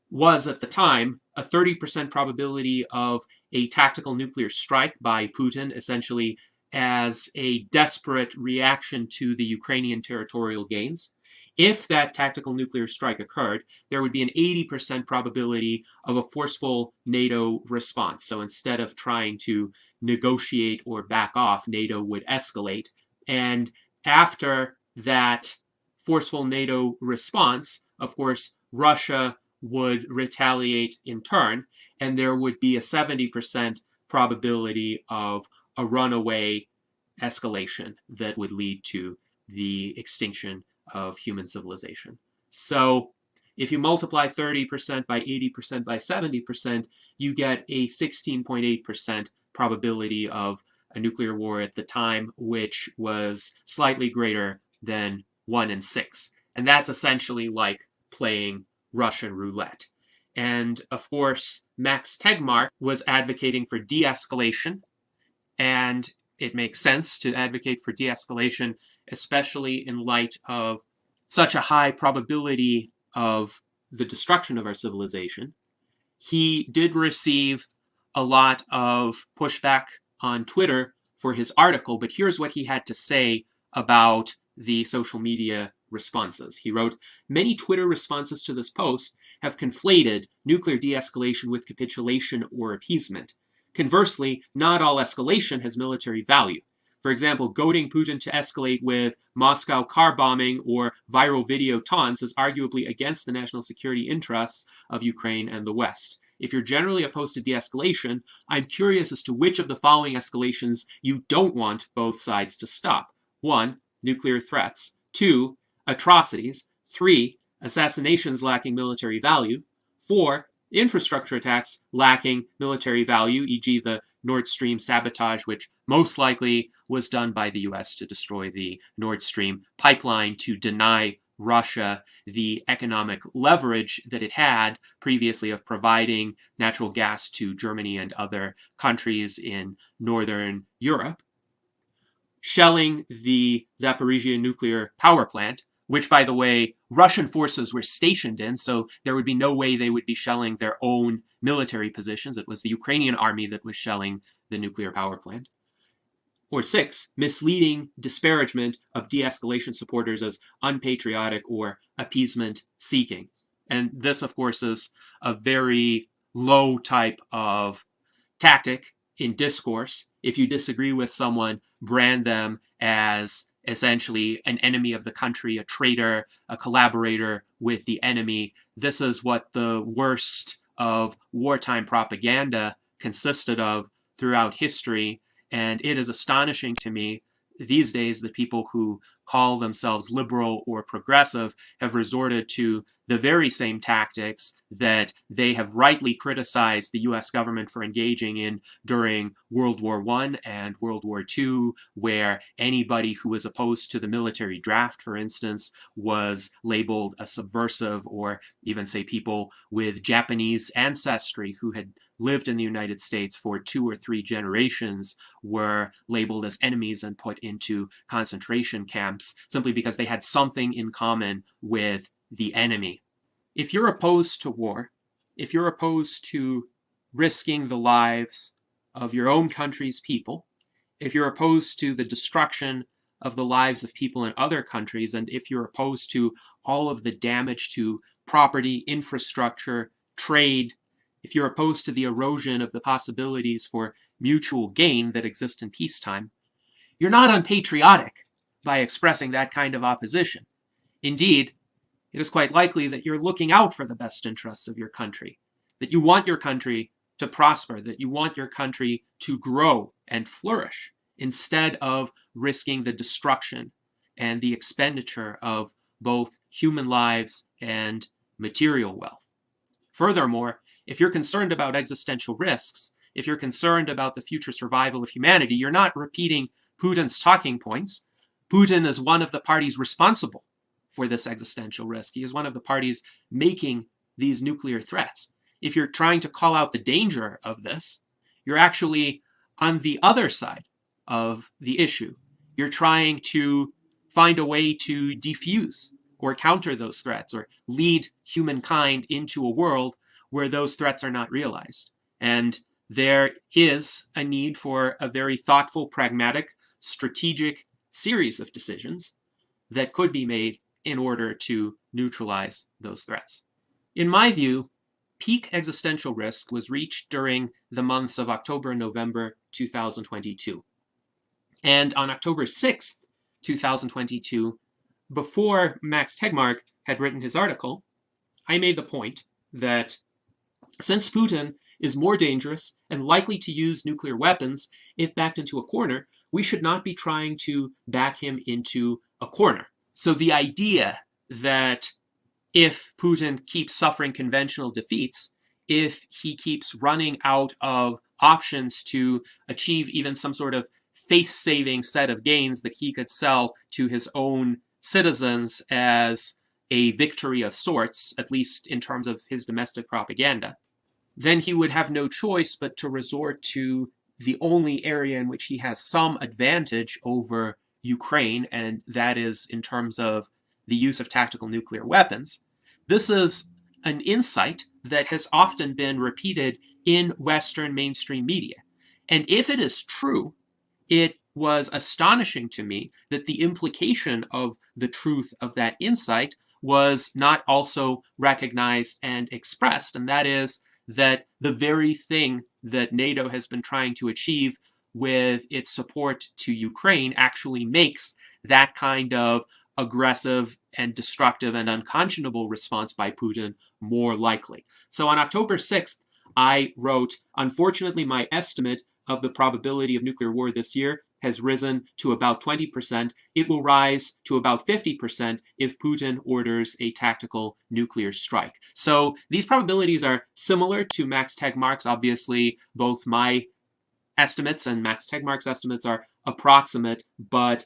was, at the time, a 30% probability of a tactical nuclear strike by Putin, essentially as a desperate reaction to the Ukrainian territorial gains. If that tactical nuclear strike occurred, there would be an 80% probability of a forceful NATO response. So instead of trying to negotiate or back off, NATO would escalate. And after that forceful NATO response, of course, Russia would retaliate in turn, and there would be a 70% probability of a runaway escalation that would lead to the extinction of human civilization. So if you multiply 30% by 80% by 70%, you get a 16.8% probability of a nuclear war at the time, which was slightly greater than 1 in 6. And that's essentially like playing Russian roulette. And of course, Max Tegmark was advocating for de-escalation, and it makes sense to advocate for de-escalation, especially in light of such a high probability of the destruction of our civilization. He did receive a lot of pushback on Twitter for his article, but here's what he had to say about the social media responses. He wrote, "Many Twitter responses to this post have conflated nuclear de-escalation with capitulation or appeasement. Conversely, not all escalation has military value. For example, goading Putin to escalate with Moscow car bombing or viral video taunts is arguably against the national security interests of Ukraine and the West. If you're generally opposed to de-escalation, I'm curious as to which of the following escalations you don't want both sides to stop. 1. Nuclear threats. 2. Atrocities. 3. Assassinations lacking military value. 4. Infrastructure attacks lacking military value, e.g. the Nord Stream sabotage, which most likely was done by the US to destroy the Nord Stream pipeline to deny Russia the economic leverage that it had previously of providing natural gas to Germany and other countries in Northern Europe. Shelling the Zaporizhia nuclear power plant, which, by the way, Russian forces were stationed in, so there would be no way they would be shelling their own military positions. It was the Ukrainian army that was shelling the nuclear power plant. Or 6, misleading disparagement of de-escalation supporters as unpatriotic or appeasement-seeking. And this, of course, is a very low type of tactic in discourse. If you disagree with someone, brand them as essentially an enemy of the country, a traitor, a collaborator with the enemy. This is what the worst of wartime propaganda consisted of throughout history. And it is astonishing to me these days that people who call themselves liberal or progressive have resorted to the very same tactics that they have rightly criticized the US government for engaging in during World War I and World War II, where anybody who was opposed to the military draft, for instance, was labeled a subversive, or even, say, people with Japanese ancestry who had lived in the United States for 2 or 3 generations were labeled as enemies and put into concentration camps simply because they had something in common with the enemy. If you're opposed to war, if you're opposed to risking the lives of your own country's people, if you're opposed to the destruction of the lives of people in other countries, and if you're opposed to all of the damage to property, infrastructure, trade, if you're opposed to the erosion of the possibilities for mutual gain that exist in peacetime, you're not unpatriotic by expressing that kind of opposition. Indeed, it is quite likely that you're looking out for the best interests of your country, that you want your country to prosper, that you want your country to grow and flourish, instead of risking the destruction and the expenditure of both human lives and material wealth. Furthermore, if you're concerned about existential risks, if you're concerned about the future survival of humanity, you're not repeating Putin's talking points. Putin is one of the parties responsible for this existential risk. He is one of the parties making these nuclear threats. If you're trying to call out the danger of this, you're actually on the other side of the issue. You're trying to find a way to defuse or counter those threats, or lead humankind into a world where those threats are not realized. And there is a need for a very thoughtful, pragmatic, strategic series of decisions that could be made in order to neutralize those threats. In my view, peak existential risk was reached during the months of October and November 2022. And on October 6th, 2022, before Max Tegmark had written his article, I made the point that since Putin is more dangerous and likely to use nuclear weapons if backed into a corner, we should not be trying to back him into a corner. So the idea that if Putin keeps suffering conventional defeats, if he keeps running out of options to achieve even some sort of face-saving set of gains that he could sell to his own citizens as a victory of sorts, at least in terms of his domestic propaganda, then he would have no choice but to resort to the only area in which he has some advantage over Ukraine, and that is in terms of the use of tactical nuclear weapons. This is an insight that has often been repeated in Western mainstream media. And if it is true, it was astonishing to me that the implication of the truth of that insight was not also recognized and expressed, and that is that the very thing that NATO has been trying to achieve with its support to Ukraine actually makes that kind of aggressive and destructive and unconscionable response by Putin more likely. So on October 6th, I wrote, "Unfortunately, my estimate of the probability of nuclear war this year has risen to about 20%. It will rise to about 50% if Putin orders a tactical nuclear strike." So these probabilities are similar to Max Tegmark's. Obviously, both my estimates and Max Tegmark's estimates are approximate, but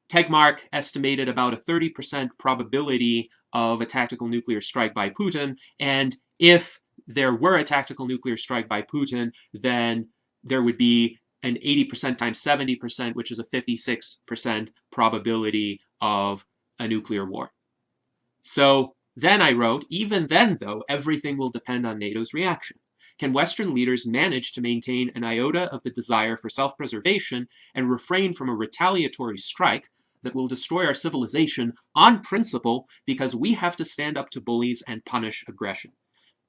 Tegmark estimated about a 30% probability of a tactical nuclear strike by Putin, and if there were a tactical nuclear strike by Putin, then there would be an 80% times 70%, which is a 56% probability of a nuclear war. So then I wrote, even then, though, everything will depend on NATO's reaction. Can Western leaders manage to maintain an iota of the desire for self-preservation and refrain from a retaliatory strike that will destroy our civilization on principle because we have to stand up to bullies and punish aggression?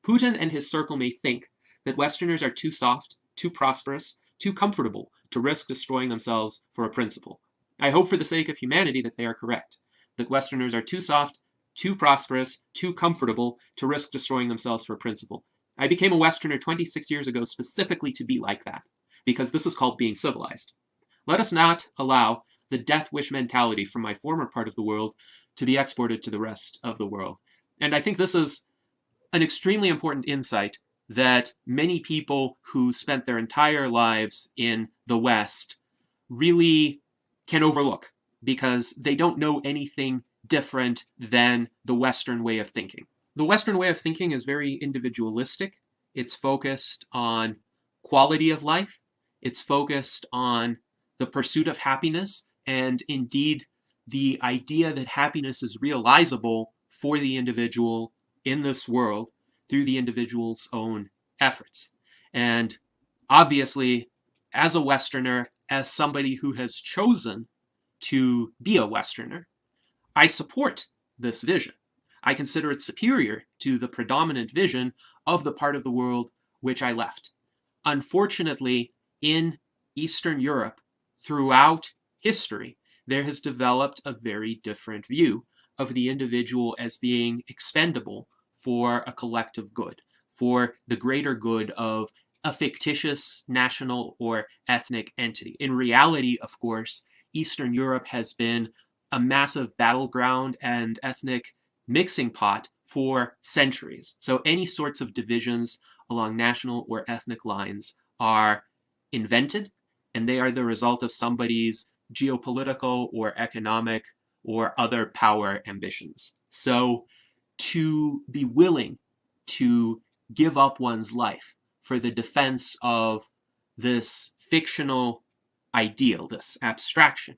Putin and his circle may think that Westerners are too soft, too prosperous, too comfortable to risk destroying themselves for a principle. I hope for the sake of humanity that they are correct, that Westerners are too soft, too prosperous, too comfortable to risk destroying themselves for a principle. I became a Westerner 26 years ago specifically to be like that, because this is called being civilized. Let us not allow the death wish mentality from my former part of the world to be exported to the rest of the world. And I think this is an extremely important insight that many people who spent their entire lives in the West really can overlook, because they don't know anything different than the Western way of thinking. The Western way of thinking is very individualistic. It's focused on quality of life. It's focused on the pursuit of happiness, and indeed the idea that happiness is realizable for the individual in this world through the individual's own efforts. And obviously, as a Westerner, as somebody who has chosen to be a Westerner, I support this vision. I consider it superior to the predominant vision of the part of the world which I left. Unfortunately, in Eastern Europe, throughout history, there has developed a very different view of the individual as being expendable for a collective good, for the greater good of a fictitious national or ethnic entity. In reality, of course, Eastern Europe has been a massive battleground and ethnic mixing pot for centuries. So any sorts of divisions along national or ethnic lines are invented, and they are the result of somebody's geopolitical or economic or other power ambitions. So to be willing to give up one's life for the defense of this fictional ideal, this abstraction,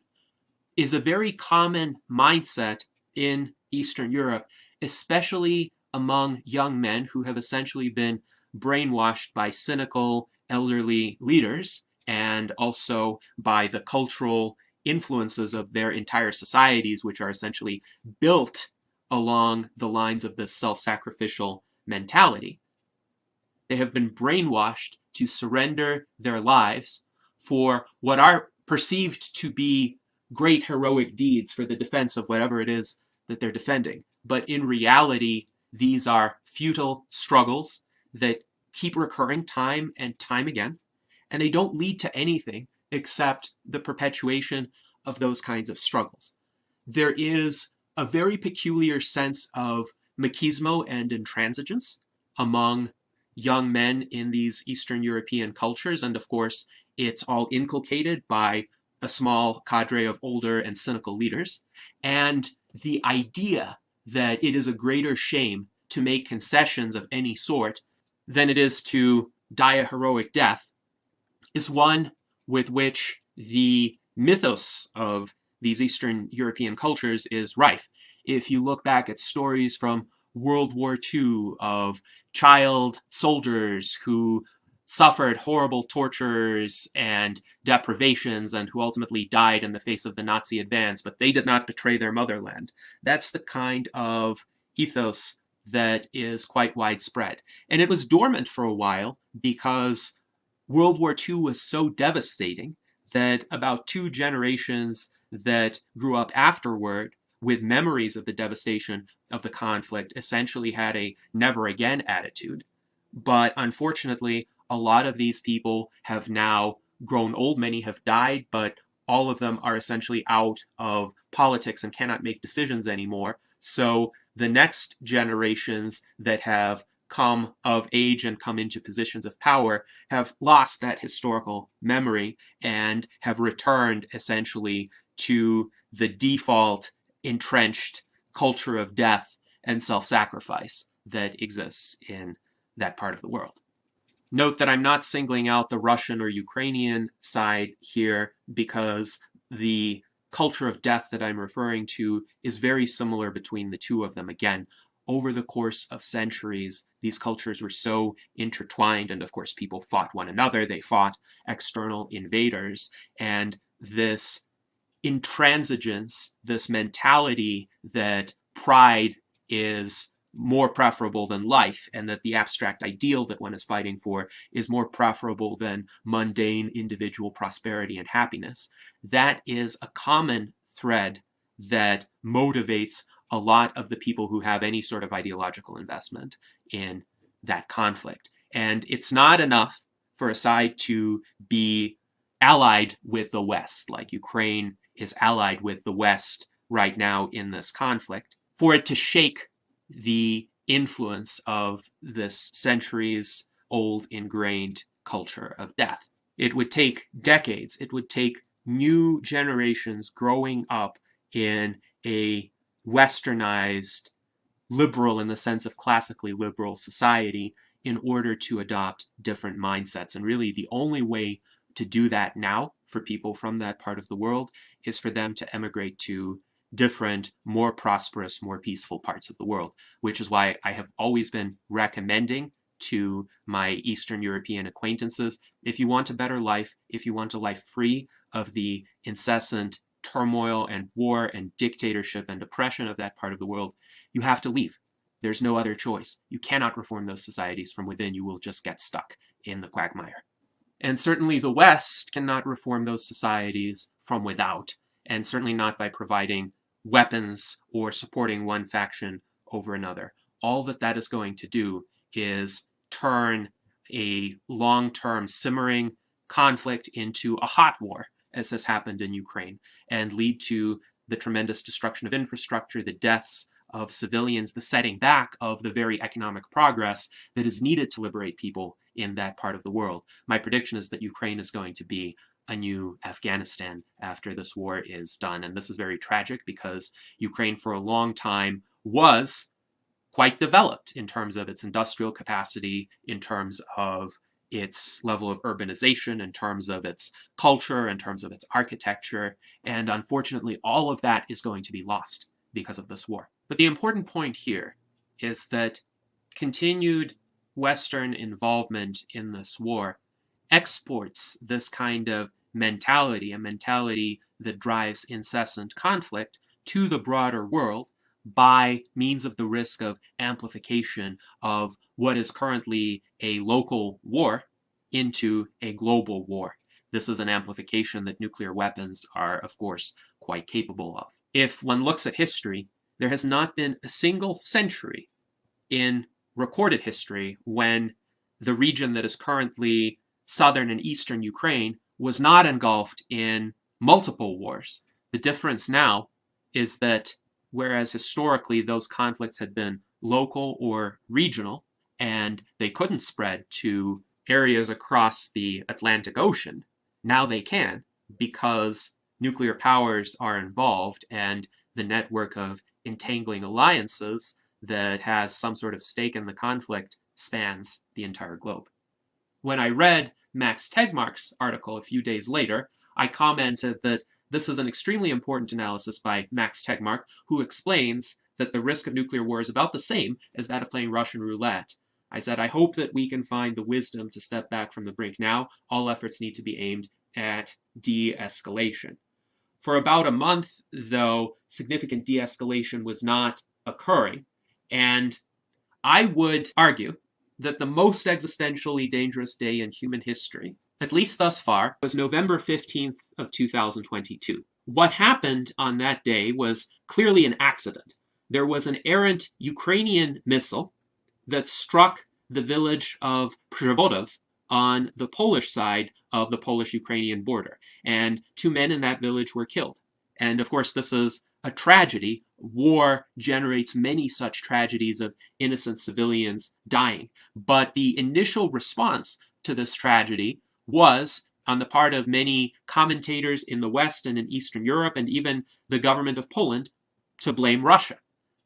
is a very common mindset in Eastern Europe, especially among young men who have essentially been brainwashed by cynical elderly leaders and also by the cultural influences of their entire societies, which are essentially built along the lines of this self-sacrificial mentality. They have been brainwashed to surrender their lives for what are perceived to be great heroic deeds for the defense of whatever it is that they're defending. But in reality, these are futile struggles that keep recurring time and time again, and they don't lead to anything except the perpetuation of those kinds of struggles. There is a very peculiar sense of machismo and intransigence among young men in these Eastern European cultures, and of course, it's all inculcated by a small cadre of older and cynical leaders. And the idea that it is a greater shame to make concessions of any sort than it is to die a heroic death is one with which the mythos of these Eastern European cultures is rife. If you look back at stories from World War II of child soldiers who suffered horrible tortures and deprivations and who ultimately died in the face of the Nazi advance, but they did not betray their motherland. That's the kind of ethos that is quite widespread. And it was dormant for a while because World War II was so devastating that about 2 generations that grew up afterward with memories of the devastation of the conflict essentially had a never again attitude. But unfortunately, a lot of these people have now grown old. Many have died, but all of them are essentially out of politics and cannot make decisions anymore. So the next generations that have come of age and come into positions of power have lost that historical memory and have returned essentially to the default entrenched culture of death and self-sacrifice that exists in that part of the world. Note that I'm not singling out the Russian or Ukrainian side here because the culture of death that I'm referring to is very similar between the two of them. Again, over the course of centuries, these cultures were so intertwined, and of course people fought one another, they fought external invaders, and this intransigence, this mentality that pride is more preferable than life, and that the abstract ideal that one is fighting for is more preferable than mundane individual prosperity and happiness. That is a common thread that motivates a lot of the people who have any sort of ideological investment in that conflict. And it's not enough for a side to be allied with the West, like Ukraine is allied with the West right now in this conflict, for it to shake the influence of this centuries-old ingrained culture of death. It would take decades. It would take new generations growing up in a westernized, liberal in the sense of classically liberal society in order to adopt different mindsets. And really the only way to do that now for people from that part of the world is for them to emigrate to different, more prosperous, more peaceful parts of the world, which is why I have always been recommending to my Eastern European acquaintances, if you want a better life, if you want a life free of the incessant turmoil and war and dictatorship and oppression of that part of the world, you have to leave. There's no other choice. You cannot reform those societies from within. You will just get stuck in the quagmire. And certainly the West cannot reform those societies from without, and certainly not by providing weapons or supporting one faction over another. All that that is going to do is turn a long-term simmering conflict into a hot war, as has happened in Ukraine, and lead to the tremendous destruction of infrastructure, the deaths of civilians, the setting back of the very economic progress that is needed to liberate people in that part of the world. My prediction is that Ukraine is going to be a new Afghanistan after this war is done. And this is very tragic because Ukraine for a long time was quite developed in terms of its industrial capacity, in terms of its level of urbanization, in terms of its culture, in terms of its architecture. And unfortunately, all of that is going to be lost because of this war. But the important point here is that continued Western involvement in this war exports this kind of mentality, a mentality that drives incessant conflict, to the broader world by means of the risk of amplification of what is currently a local war into a global war. This is an amplification that nuclear weapons are, of course, quite capable of. If one looks at history, there has not been a single century in recorded history when the region that is currently southern and eastern Ukraine was not engulfed in multiple wars. The difference now is that whereas historically those conflicts had been local or regional, and they couldn't spread to areas across the Atlantic Ocean, now they can, because nuclear powers are involved and the network of entangling alliances that has some sort of stake in the conflict spans the entire globe. When I read Max Tegmark's article a few days later, I commented that this is an extremely important analysis by Max Tegmark, who explains that the risk of nuclear war is about the same as that of playing Russian roulette. I said, I hope that we can find the wisdom to step back from the brink now. All efforts need to be aimed at de-escalation. For about a month, though, significant de-escalation was not occurring, and I would argue that the most existentially dangerous day in human history, at least thus far, was November 15th of 2022. What happened on that day was clearly an accident. There was an errant Ukrainian missile that struck the village of Przevodov on the Polish side of the Polish-Ukrainian border, and 2 men in that village were killed. And of course, this is a tragedy. War generates many such tragedies of innocent civilians dying. But the initial response to this tragedy was, on the part of many commentators in the West and in Eastern Europe, and even the government of Poland, to blame Russia.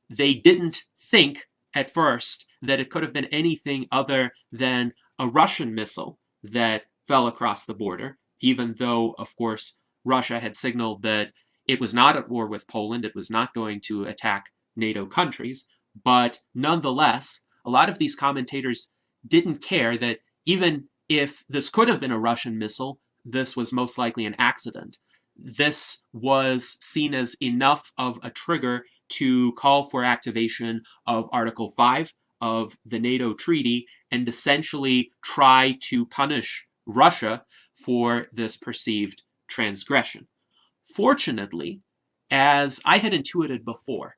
They didn't think at first that it could have been anything other than a Russian missile that fell across the border, even though, of course, Russia had signaled that it was not at war with Poland, it was not going to attack NATO countries, but nonetheless, a lot of these commentators didn't care that even if this could have been a Russian missile, this was most likely an accident. This was seen as enough of a trigger to call for activation of Article 5 of the NATO treaty and essentially try to punish Russia for this perceived transgression. Fortunately, as I had intuited before,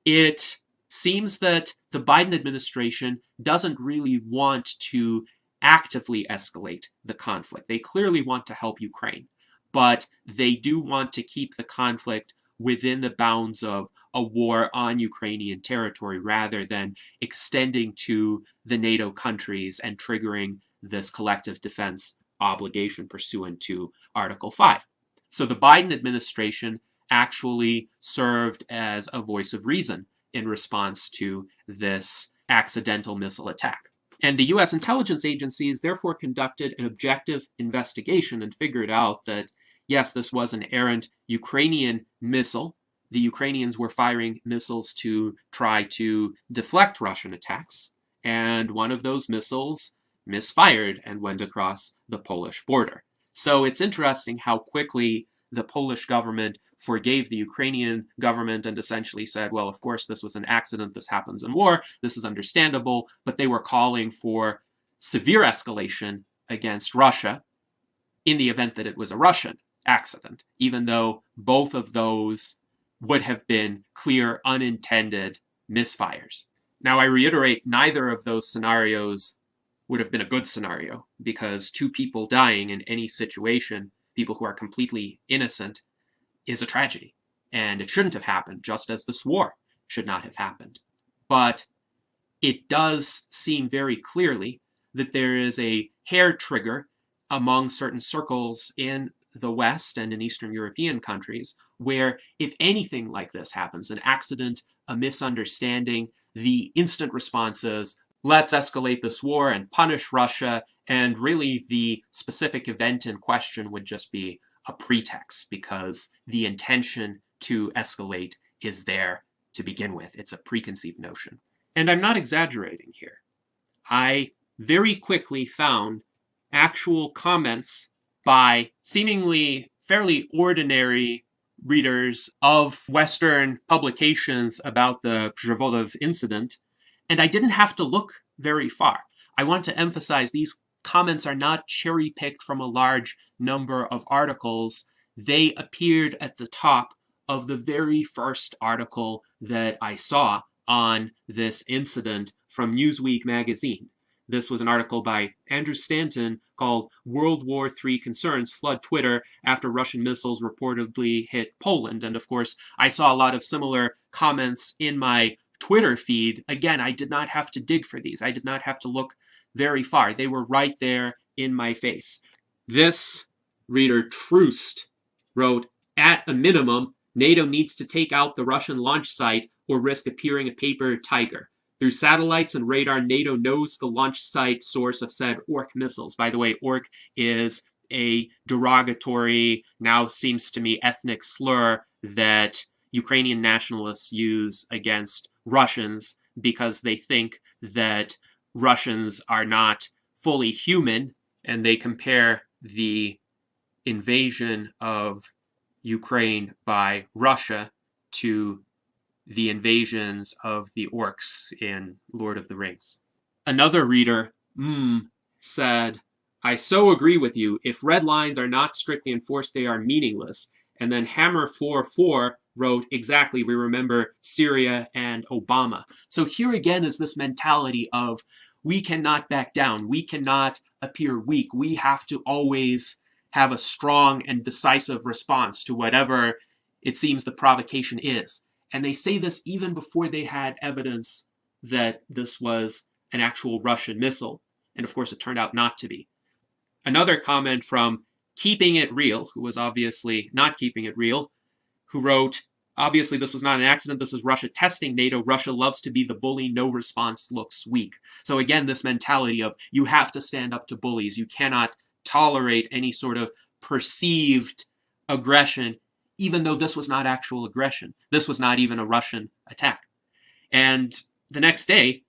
it seems that the Biden administration doesn't really want to actively escalate the conflict. They clearly want to help Ukraine. but they do want to keep the conflict within the bounds of a war on Ukrainian territory rather than extending to the NATO countries and triggering this collective defense obligation pursuant to Article 5. So the Biden administration actually served as a voice of reason in response to this accidental missile attack. And the US intelligence agencies therefore conducted an objective investigation and figured out that, yes, this was an errant Ukrainian missile. The Ukrainians were firing missiles to try to deflect Russian attacks, and one of those missiles misfired and went across the Polish border. So it's interesting how quickly the Polish government forgave the Ukrainian government and essentially said, well, of course, this was an accident. This happens in war. This is understandable. But they were calling for severe escalation against Russia in the event that it was a Russian accident, even though both of those would have been clear unintended misfires. Now, I reiterate, neither of those scenarios would have been a good scenario, because two people dying in any situation, people who are completely innocent, is a tragedy. And it shouldn't have happened, just as this war should not have happened. But it does seem very clearly that there is a hair trigger among certain circles in the West and in Eastern European countries, where if anything like this happens, an accident, a misunderstanding, the instant response is, let's escalate this war and punish Russia, and really the specific event in question would just be a pretext because the intention to escalate is there to begin with. It's a preconceived notion. And I'm not exaggerating here. I very quickly found actual comments by seemingly fairly ordinary readers of Western publications about the Przewodów incident, and I didn't have to look very far. I want to emphasize these comments are not cherry-picked from a large number of articles. They appeared at the top of the very first article that I saw on this incident from Newsweek magazine. This was an article by Andrew Stanton called World War III Concerns Flood Twitter After Russian Missiles Reportedly Hit Poland. And of course, I saw a lot of similar comments in my Twitter feed. Again, I did not have to dig for these. I did not have to look very far. They were right there in my face. This reader, Troost, wrote, at a minimum, NATO needs to take out the Russian launch site or risk appearing a paper tiger. Through satellites and radar, NATO knows the launch site source of said Ork missiles. By the way, Ork is a derogatory, now seems to me ethnic slur that Ukrainian nationalists use against Russians because they think that Russians are not fully human, and they compare the invasion of Ukraine by Russia to the invasions of the orcs in Lord of the Rings. Another reader, said, I so agree with you. If red lines are not strictly enforced, they are meaningless. And then Hammer44 wrote, exactly, we remember Syria and Obama. So here again is this mentality of we cannot back down. We cannot appear weak. We have to always have a strong and decisive response to whatever it seems the provocation is. And they say this even before they had evidence that this was an actual Russian missile. And of course, it turned out not to be. Another comment from Keeping It Real, who was obviously not keeping it real, who wrote, obviously this was not an accident. This is Russia testing NATO. Russia loves to be the bully. No response looks weak. So again, this mentality of you have to stand up to bullies. You cannot tolerate any sort of perceived aggression, even though this was not actual aggression. This was not even a Russian attack. And the next day,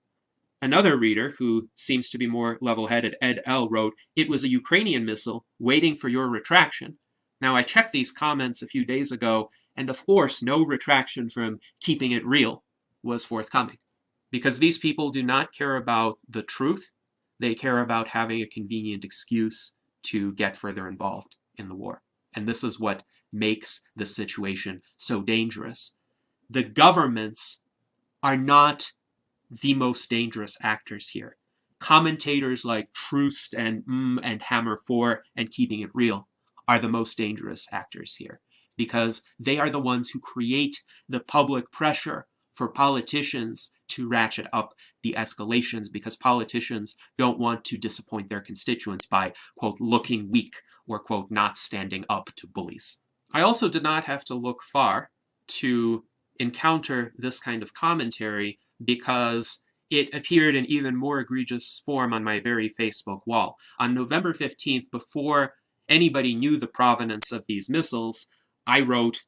another reader who seems to be more level-headed, Ed L., wrote, it was a Ukrainian missile waiting for your retraction. Now, I checked these comments a few days ago, and of course, no retraction from Keeping It Real was forthcoming. Because these people do not care about the truth. They care about having a convenient excuse to get further involved in the war. And this is what makes the situation so dangerous. The governments are not the most dangerous actors here. Commentators like Troost and Hammer4 and Keeping It Real are the most dangerous actors here, because they are the ones who create the public pressure for politicians to ratchet up the escalations, because politicians don't want to disappoint their constituents by, quote, looking weak or, quote, not standing up to bullies. I also did not have to look far to encounter this kind of commentary, because it appeared in even more egregious form on my very Facebook wall. On November 15th, before anybody knew the provenance of these missiles, I wrote,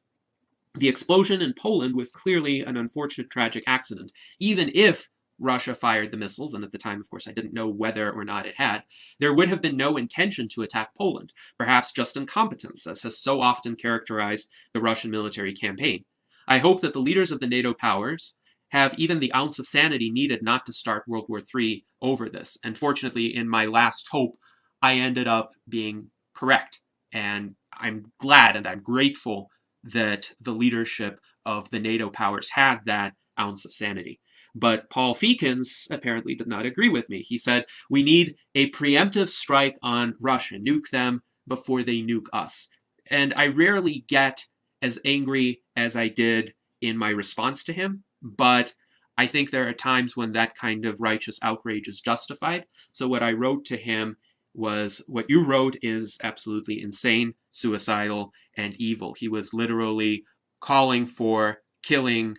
"The explosion in Poland was clearly an unfortunate tragic accident. Even if Russia fired the missiles, and at the time, of course, I didn't know whether or not it had, there would have been no intention to attack Poland, perhaps just incompetence, as has so often characterized the Russian military campaign. I hope that the leaders of the NATO powers have even the ounce of sanity needed not to start World War III over this." And fortunately, in my last hope, I ended up being correct. And I'm glad and I'm grateful that the leadership of the NATO powers had that ounce of sanity. But Paul Feekins apparently did not agree with me. He said, "We need a preemptive strike on Russia, nuke them before they nuke us." And I rarely get as angry as I did in my response to him, but I think there are times when that kind of righteous outrage is justified. So what I wrote to him was, what you wrote is absolutely insane, suicidal, and evil. He was literally calling for killing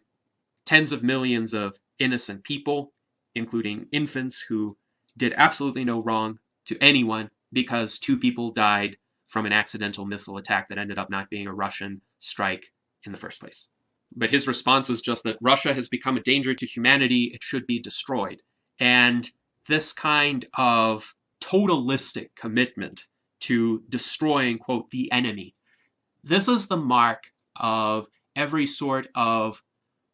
tens of millions of innocent people, including infants who did absolutely no wrong to anyone, because 2 people died from an accidental missile attack that ended up not being a Russian strike in the first place. But his response was just that Russia has become a danger to humanity, it should be destroyed. And this kind of totalistic commitment to destroying, quote, the enemy, this is the mark of every sort of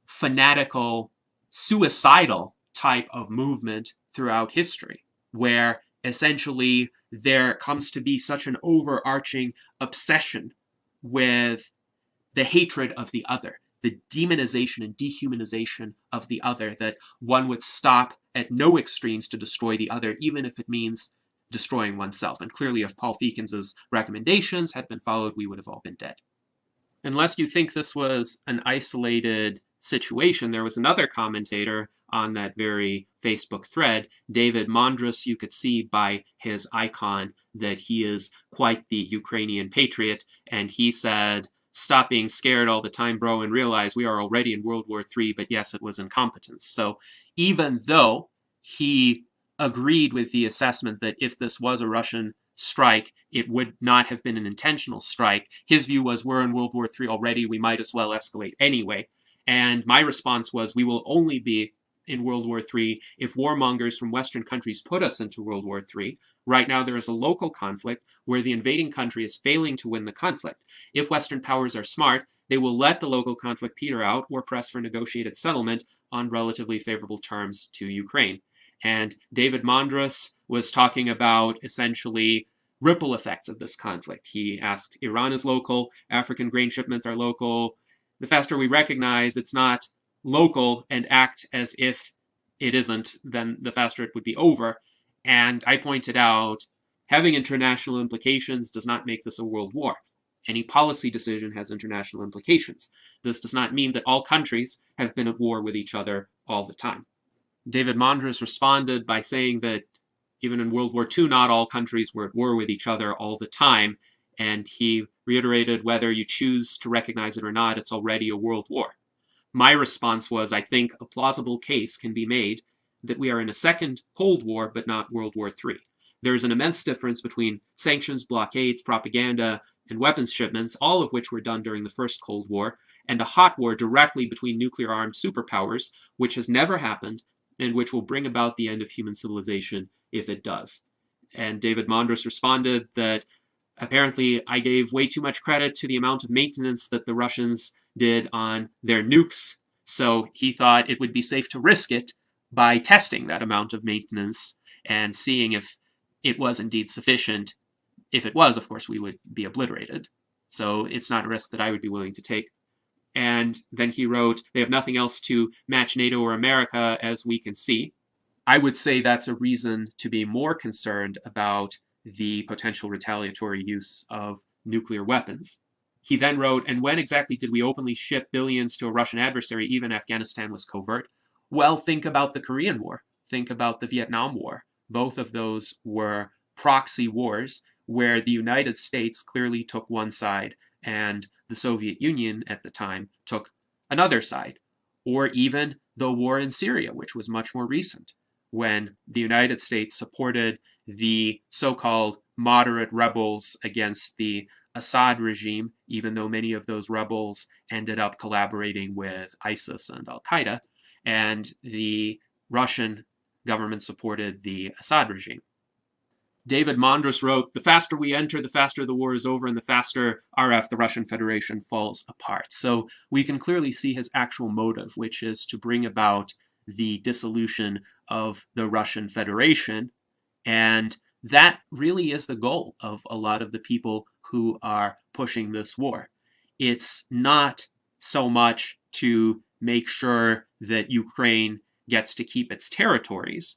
fanatical, suicidal type of movement throughout history, where essentially there comes to be such an overarching obsession with the hatred of the other, the demonization and dehumanization of the other, that one would stop at no extremes to destroy the other, even if it means destroying oneself. And clearly, if Paul Feekins' recommendations had been followed, we would have all been dead. Unless you think this was an isolated situation, there was another commentator on that very Facebook thread, David Mondras. You could see by his icon that he is quite the Ukrainian patriot, and he said, "Stop being scared all the time, bro, and realize we are already in World War III, but yes, it was incompetence." So even though he agreed with the assessment that if this was a Russian strike, it would not have been an intentional strike, his view was, we're in World War III already, we might as well escalate anyway. And my response was, we will only be in World War III if warmongers from Western countries put us into World War III. Right now, there is a local conflict where the invading country is failing to win the conflict. If Western powers are smart, they will let the local conflict peter out or press for negotiated settlement on relatively favorable terms to Ukraine. And David Mondras was talking about essentially ripple effects of this conflict. He asked, Iran is local, African grain shipments are local. The faster we recognize it's not local and act as if it isn't, then the faster it would be over. And I pointed out, having international implications does not make this a world war. Any policy decision has international implications. This does not mean that all countries have been at war with each other all the time. David Mondras responded by saying that even in World War II, not all countries were at war with each other all the time, and he reiterated, whether you choose to recognize it or not, it's already a world war. My response was, I think a plausible case can be made that we are in a second Cold War, but not World War III. There is an immense difference between sanctions, blockades, propaganda, and weapons shipments, all of which were done during the First Cold War, and a hot war directly between nuclear-armed superpowers, which has never happened, and which will bring about the end of human civilization if it does. And David Mondras responded that apparently I gave way too much credit to the amount of maintenance that the Russians did on their nukes, so he thought it would be safe to risk it by testing that amount of maintenance and seeing if it was indeed sufficient. If it was, of course, we would be obliterated. So it's not a risk that I would be willing to take. And then he wrote, they have nothing else to match NATO or America, as we can see. I would say that's a reason to be more concerned about the potential retaliatory use of nuclear weapons. He then wrote, and when exactly did we openly ship billions to a Russian adversary, even Afghanistan was covert? Well, think about the Korean War. Think about the Vietnam War. Both of those were proxy wars where the United States clearly took one side and the Soviet Union at the time took another side. Or even the war in Syria, which was much more recent, when the United States supported the so-called moderate rebels against the Assad regime, even though many of those rebels ended up collaborating with ISIS and Al-Qaeda, and the Russian government supported the Assad regime. David Mondras wrote, the faster we enter, the faster the war is over, and the faster RF, the Russian Federation, falls apart. So we can clearly see his actual motive, which is to bring about the dissolution of the Russian Federation. And that really is the goal of a lot of the people who are pushing this war. It's not so much to make sure that Ukraine gets to keep its territories.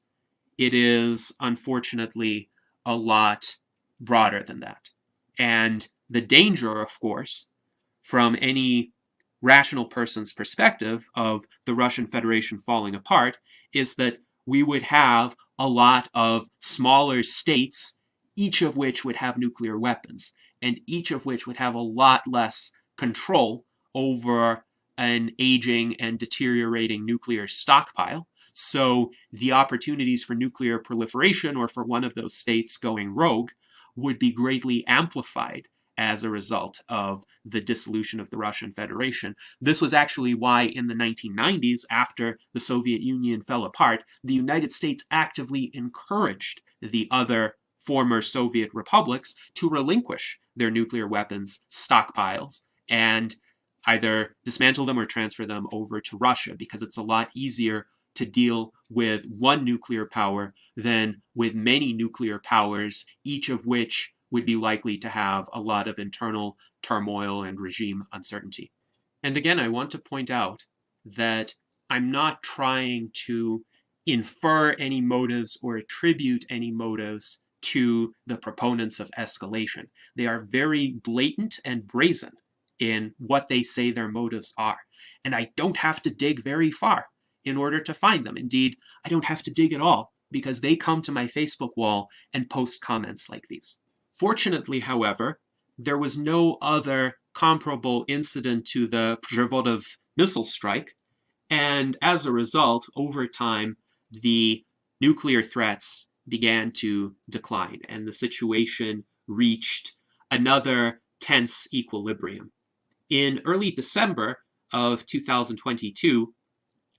It is, unfortunately, a lot broader than that. And the danger, of course, from any rational person's perspective of the Russian Federation falling apart is that we would have a lot of smaller states, each of which would have nuclear weapons, and each of which would have a lot less control over an aging and deteriorating nuclear stockpile. So the opportunities for nuclear proliferation or for one of those states going rogue would be greatly amplified as a result of the dissolution of the Russian Federation. This was actually why in the 1990s, after the Soviet Union fell apart, the United States actively encouraged the other former Soviet republics to relinquish their nuclear weapons stockpiles and either dismantle them or transfer them over to Russia, because it's a lot easier to deal with one nuclear power than with many nuclear powers, each of which would be likely to have a lot of internal turmoil and regime uncertainty. And again, I want to point out that I'm not trying to infer any motives or attribute any motives to the proponents of escalation. They are very blatant and brazen in what they say their motives are. And I don't have to dig very far in order to find them. Indeed, I don't have to dig at all, because they come to my Facebook wall and post comments like these. Fortunately, however, there was no other comparable incident to the Przevodov missile strike, and as a result, over time, the nuclear threats began to decline, and the situation reached another tense equilibrium. In early December of 2022,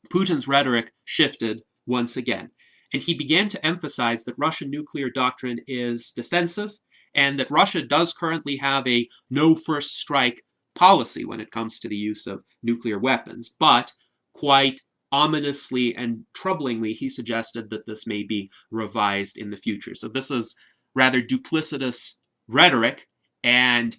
Putin's rhetoric shifted once again, and he began to emphasize that Russian nuclear doctrine is defensive and that Russia does currently have a no first strike policy when it comes to the use of nuclear weapons. But quite ominously and troublingly, he suggested that this may be revised in the future. So this is rather duplicitous rhetoric, and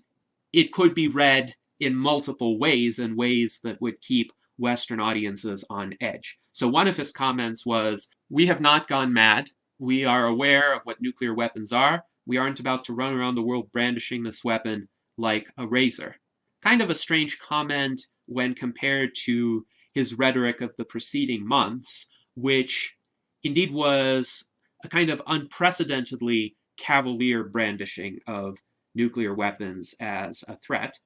it could be read in multiple ways, and ways that would keep Western audiences on edge. So one of his comments was, "We have not gone mad. We are aware of what nuclear weapons are. We aren't about to run around the world brandishing this weapon like a razor." Kind of a strange comment when compared to his rhetoric of the preceding months, which indeed was a kind of unprecedentedly cavalier brandishing of nuclear weapons as a threat.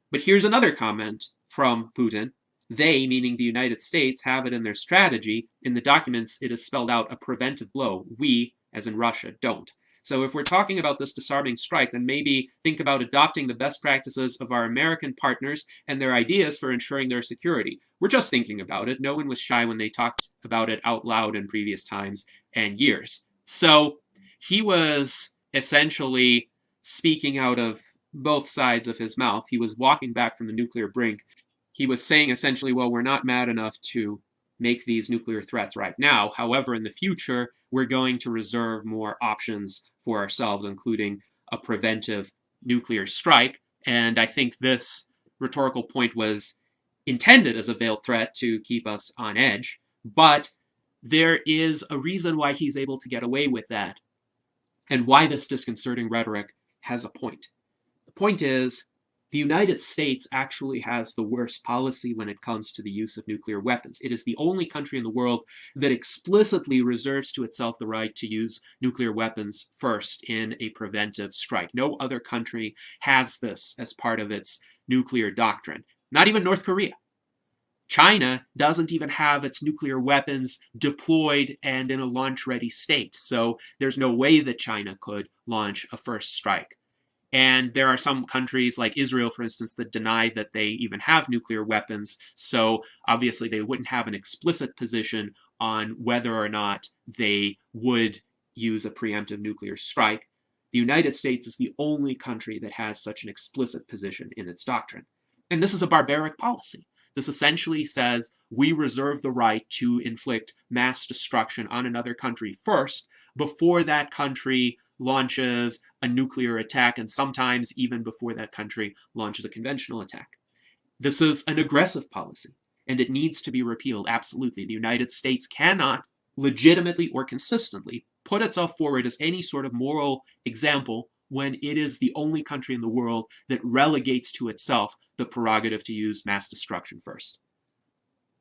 But here's another comment from Putin. They, meaning the United States, have it in their strategy. In the documents, it is spelled out a preventive blow. We, as in Russia, don't. So if we're talking about this disarming strike, then maybe think about adopting the best practices of our American partners and their ideas for ensuring their security. We're just thinking about it. No one was shy when they talked about it out loud in previous times and years. So he was essentially speaking out of both sides of his mouth. He was walking back from the nuclear brink. He was saying essentially, well, we're not mad enough to make these nuclear threats right now. However, in the future, we're going to reserve more options for ourselves, including a preventive nuclear strike. And I think this rhetorical point was intended as a veiled threat to keep us on edge. But there is a reason why he's able to get away with that, and why this disconcerting rhetoric has a point. The The point is, the United States actually has the worst policy when it comes to the use of nuclear weapons. It is the only country in the world that explicitly reserves to itself the right to use nuclear weapons first in a preventive strike. No other country has this as part of its nuclear doctrine. Not even North Korea. China doesn't even have its nuclear weapons deployed and in a launch-ready state, so there's no way that China could launch a first strike. And there are some countries like Israel, for instance, that deny that they even have nuclear weapons. So obviously they wouldn't have an explicit position on whether or not they would use a preemptive nuclear strike. The United States is the only country that has such an explicit position in its doctrine. And this is a barbaric policy. This essentially says we reserve the right to inflict mass destruction on another country first before that country launches a nuclear attack, and sometimes even before that country launches a conventional attack. This is an aggressive policy, and it needs to be repealed, absolutely. The United States cannot legitimately or consistently put itself forward as any sort of moral example when it is the only country in the world that relegates to itself the prerogative to use mass destruction first.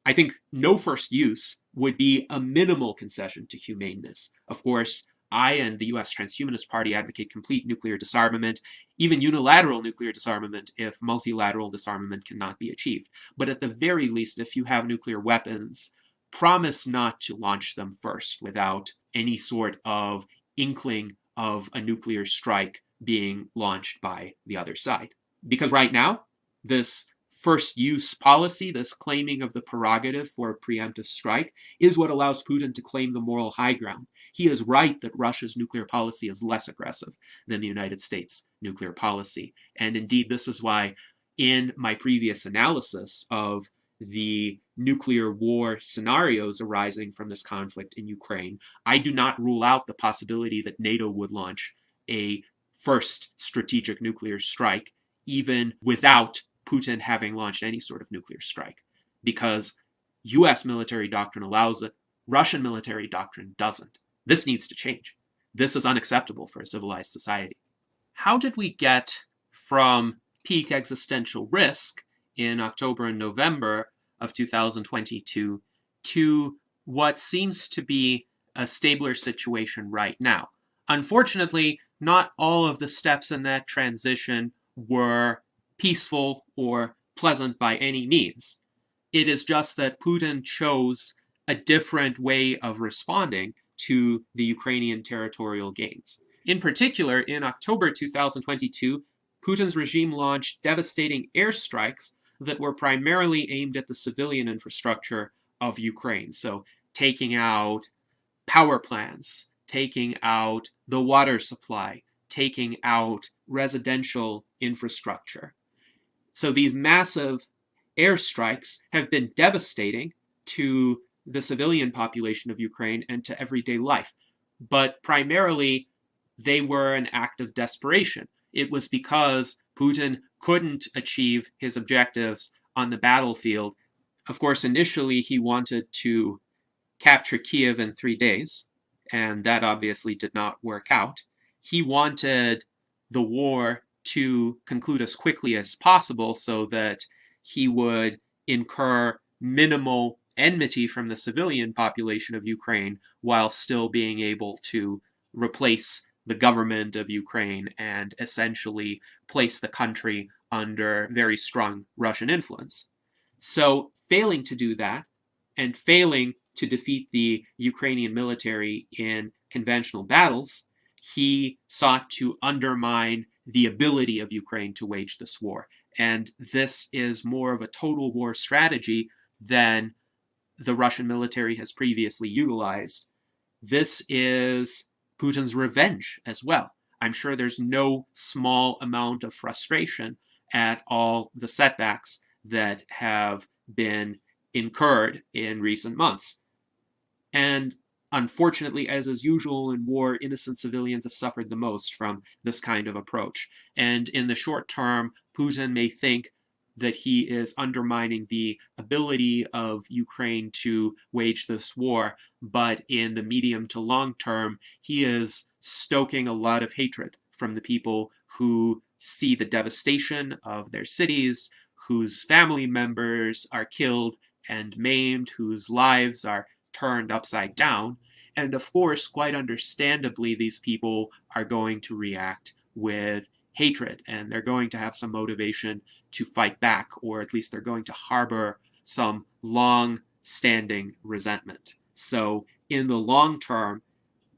I think no first use would be a minimal concession to humaneness. Of course, I and the US Transhumanist Party advocate complete nuclear disarmament, even unilateral nuclear disarmament if multilateral disarmament cannot be achieved. But at the very least, if you have nuclear weapons, promise not to launch them first without any sort of inkling of a nuclear strike being launched by the other side. Because right now, this first use policy, this claiming of the prerogative for a preemptive strike, is what allows Putin to claim the moral high ground. He is right that Russia's nuclear policy is less aggressive than the United States' nuclear policy. And indeed, this is why in my previous analysis of the nuclear war scenarios arising from this conflict in Ukraine, I do not rule out the possibility that NATO would launch a first strategic nuclear strike, even without Putin having launched any sort of nuclear strike, because US military doctrine allows it, Russian military doctrine doesn't. This needs to change. This is unacceptable for a civilized society. How did we get from peak existential risk in October and November of 2022 to what seems to be a stabler situation right now? Unfortunately, not all of the steps in that transition were peaceful or pleasant by any means. It is just that Putin chose a different way of responding to the Ukrainian territorial gains. In particular, in October 2022, Putin's regime launched devastating airstrikes that were primarily aimed at the civilian infrastructure of Ukraine. So taking out power plants, taking out the water supply, taking out residential infrastructure. So these massive airstrikes have been devastating to the civilian population of Ukraine and to everyday life. But primarily, they were an act of desperation. It was because Putin couldn't achieve his objectives on the battlefield. Of course, initially, he wanted to capture Kiev in 3 days, and that obviously did not work out. He wanted the war to conclude as quickly as possible so that he would incur minimal enmity from the civilian population of Ukraine while still being able to replace the government of Ukraine and essentially place the country under very strong Russian influence. So failing to do that and failing to defeat the Ukrainian military in conventional battles, he sought to undermine the ability of Ukraine to wage this war. And this is more of a total war strategy than the Russian military has previously utilized. This is Putin's revenge as well. I'm sure there's no small amount of frustration at all the setbacks that have been incurred in recent months. And unfortunately, as is usual in war, innocent civilians have suffered the most from this kind of approach. And in the short term, Putin may think that he is undermining the ability of Ukraine to wage this war, but in the medium to long term, he is stoking a lot of hatred from the people who see the devastation of their cities, whose family members are killed and maimed, whose lives are turned upside down. And of course, quite understandably, these people are going to react with hatred, and they're going to have some motivation to fight back, or at least they're going to harbor some long-standing resentment. So in the long term,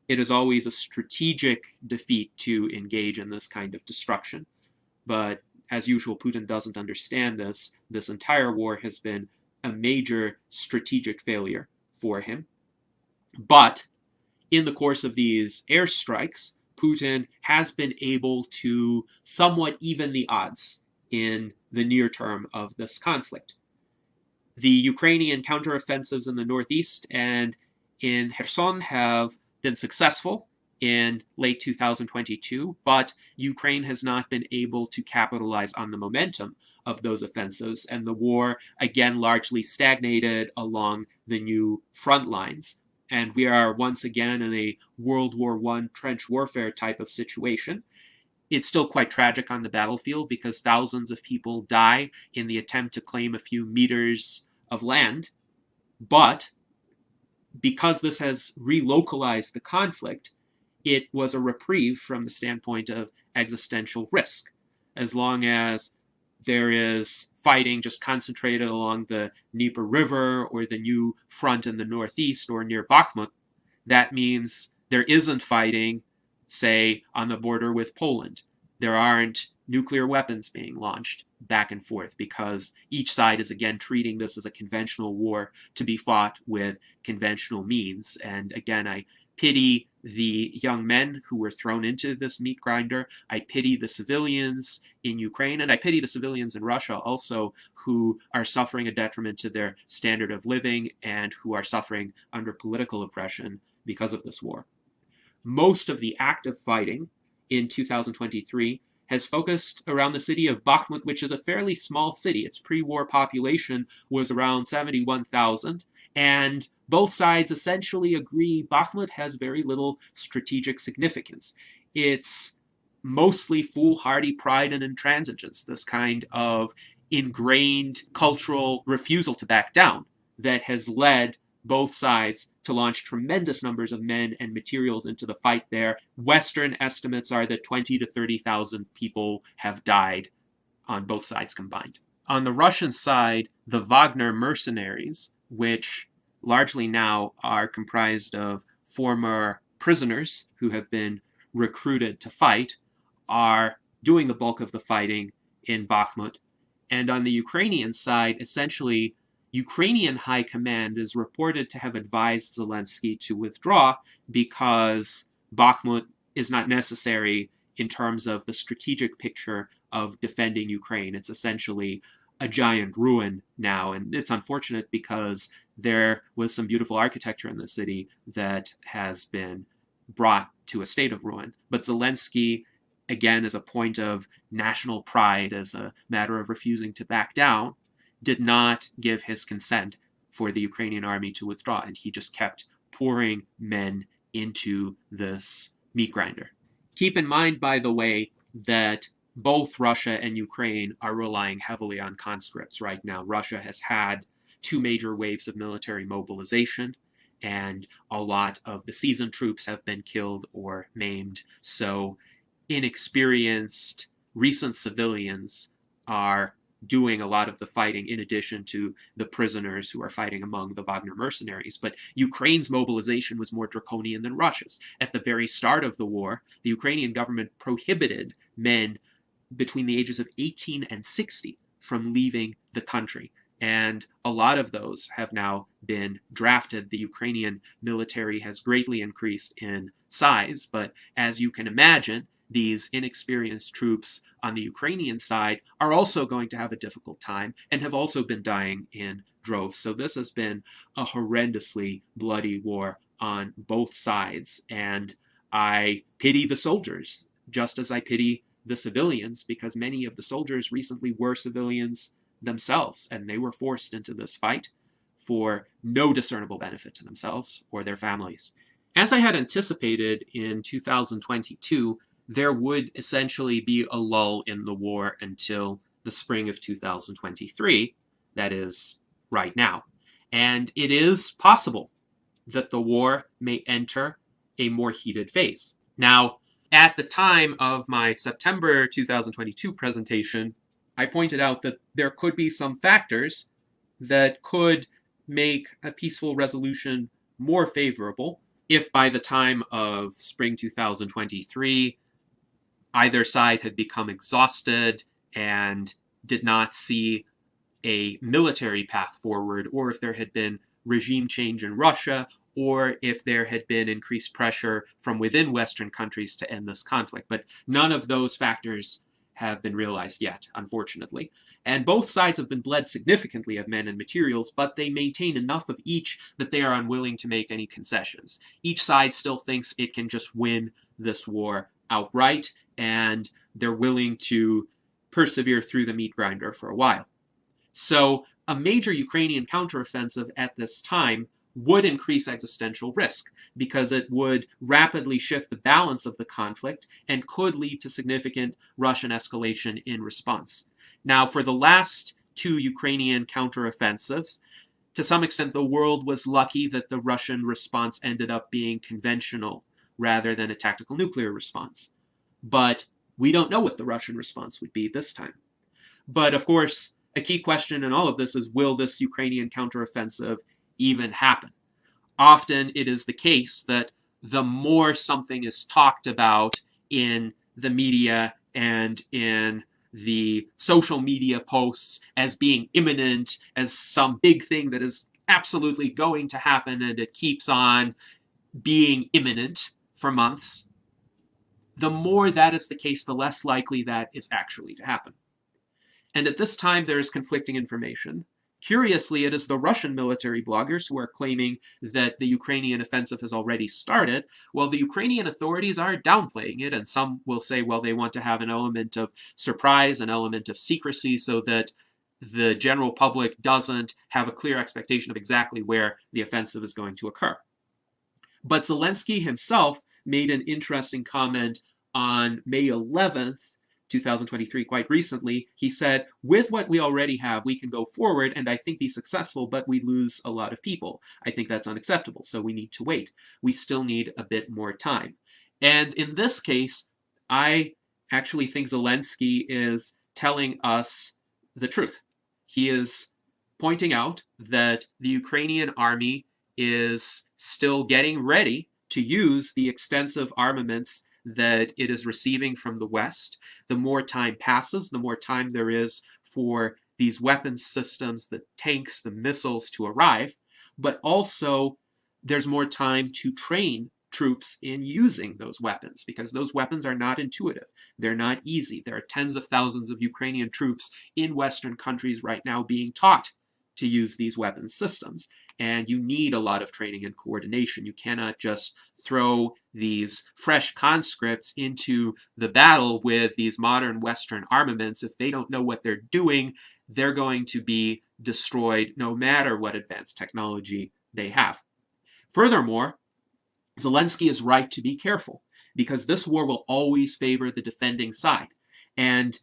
it is always a strategic defeat to engage in this kind of destruction. But as usual, Putin doesn't understand this. This entire war has been a major strategic failure for him. But in the course of these airstrikes, Putin has been able to somewhat even the odds in the near term of this conflict. The Ukrainian counteroffensives in the northeast and in Kherson have been successful in late 2022, but Ukraine has not been able to capitalize on the momentum of those offensives, and the war again largely stagnated along the new front lines. And we are once again in a World War I trench warfare type of situation. It's still quite tragic on the battlefield because thousands of people die in the attempt to claim a few meters of land. But because this has relocalized the conflict, it was a reprieve from the standpoint of existential risk. As long as there is fighting just concentrated along the Dnieper River or the new front in the northeast or near Bakhmut, that means there isn't fighting, say, on the border with Poland. There aren't nuclear weapons being launched back and forth because each side is again treating this as a conventional war to be fought with conventional means. And again, I pity the young men who were thrown into this meat grinder. I pity the civilians in Ukraine, and I pity the civilians in Russia also who are suffering a detriment to their standard of living and who are suffering under political oppression because of this war. Most of the active fighting in 2023 has focused around the city of Bakhmut, which is a fairly small city. Its pre-war population was around 71,000, and both sides essentially agree Bakhmut has very little strategic significance. It's mostly foolhardy pride and intransigence, this kind of ingrained cultural refusal to back down that has led both sides to launch tremendous numbers of men and materials into the fight there. Western estimates are that 20 to 30,000 people have died on both sides combined. On the Russian side, the Wagner mercenaries, which largely now are comprised of former prisoners who have been recruited to fight, are doing the bulk of the fighting in Bakhmut. And on the Ukrainian side, essentially, Ukrainian high command is reported to have advised Zelensky to withdraw because Bakhmut is not necessary in terms of the strategic picture of defending Ukraine. It's essentially a giant ruin now, and it's unfortunate because there was some beautiful architecture in the city that has been brought to a state of ruin. But Zelensky, again, as a point of national pride, as a matter of refusing to back down, did not give his consent for the Ukrainian army to withdraw, and he just kept pouring men into this meat grinder. Keep in mind, by the way, that both Russia and Ukraine are relying heavily on conscripts right now. Russia has had 2 major waves of military mobilization, and a lot of the seasoned troops have been killed or maimed. So inexperienced recent civilians are doing a lot of the fighting in addition to the prisoners who are fighting among the Wagner mercenaries. But Ukraine's mobilization was more draconian than Russia's. At the very start of the war, the Ukrainian government prohibited men between the ages of 18 and 60 from leaving the country. And a lot of those have now been drafted. The Ukrainian military has greatly increased in size, but as you can imagine, these inexperienced troops on the Ukrainian side are also going to have a difficult time and have also been dying in droves. So this has been a horrendously bloody war on both sides. And I pity the soldiers, just as I pity the civilians, because many of the soldiers recently were civilians themselves, and they were forced into this fight for no discernible benefit to themselves or their families. As I had anticipated in 2022, there would essentially be a lull in the war until the spring of 2023, that is, right now. And it is possible that the war may enter a more heated phase. Now, at the time of my September 2022 presentation, I pointed out that there could be some factors that could make a peaceful resolution more favorable if by the time of spring 2023, either side had become exhausted and did not see a military path forward, or if there had been regime change in Russia, or if there had been increased pressure from within Western countries to end this conflict. But none of those factors have been realized yet, unfortunately. And both sides have been bled significantly of men and materials, but they maintain enough of each that they are unwilling to make any concessions. Each side still thinks it can just win this war outright, and they're willing to persevere through the meat grinder for a while. So a major Ukrainian counteroffensive at this time would increase existential risk because it would rapidly shift the balance of the conflict and could lead to significant Russian escalation in response. Now, for the last two Ukrainian counteroffensives, to some extent, the world was lucky that the Russian response ended up being conventional rather than a tactical nuclear response. But we don't know what the Russian response would be this time. But of course, a key question in all of this is, will this Ukrainian counteroffensive even happen? Often it is the case that the more something is talked about in the media and in the social media posts as being imminent, as some big thing that is absolutely going to happen, and it keeps on being imminent for months, the more that is the case, the less likely that is actually to happen. And at this time, there is conflicting information. Curiously, it is the Russian military bloggers who are claiming that the Ukrainian offensive has already started, while the Ukrainian authorities are downplaying it, and some will say, well, they want to have an element of surprise, an element of secrecy, so that the general public doesn't have a clear expectation of exactly where the offensive is going to occur. But Zelensky himself made an interesting comment on May 11th, 2023, quite recently. He said, with what we already have, we can go forward and I think be successful, but we lose a lot of people. I think that's unacceptable, so we need to wait. We still need a bit more time. And in this case, I actually think Zelensky is telling us the truth. He is pointing out that the Ukrainian army is still getting ready to use the extensive armaments that it is receiving from the West. The more time passes, the more time there is for these weapons systems, the tanks, the missiles to arrive, but also there's more time to train troops in using those weapons, because those weapons are not intuitive. They're not easy. There are tens of thousands of Ukrainian troops in Western countries right now being taught to use these weapons systems. And you need a lot of training and coordination. You cannot just throw these fresh conscripts into the battle with these modern Western armaments. If they don't know what they're doing, they're going to be destroyed no matter what advanced technology they have. Furthermore, Zelensky is right to be careful, because this war will always favor the defending side. And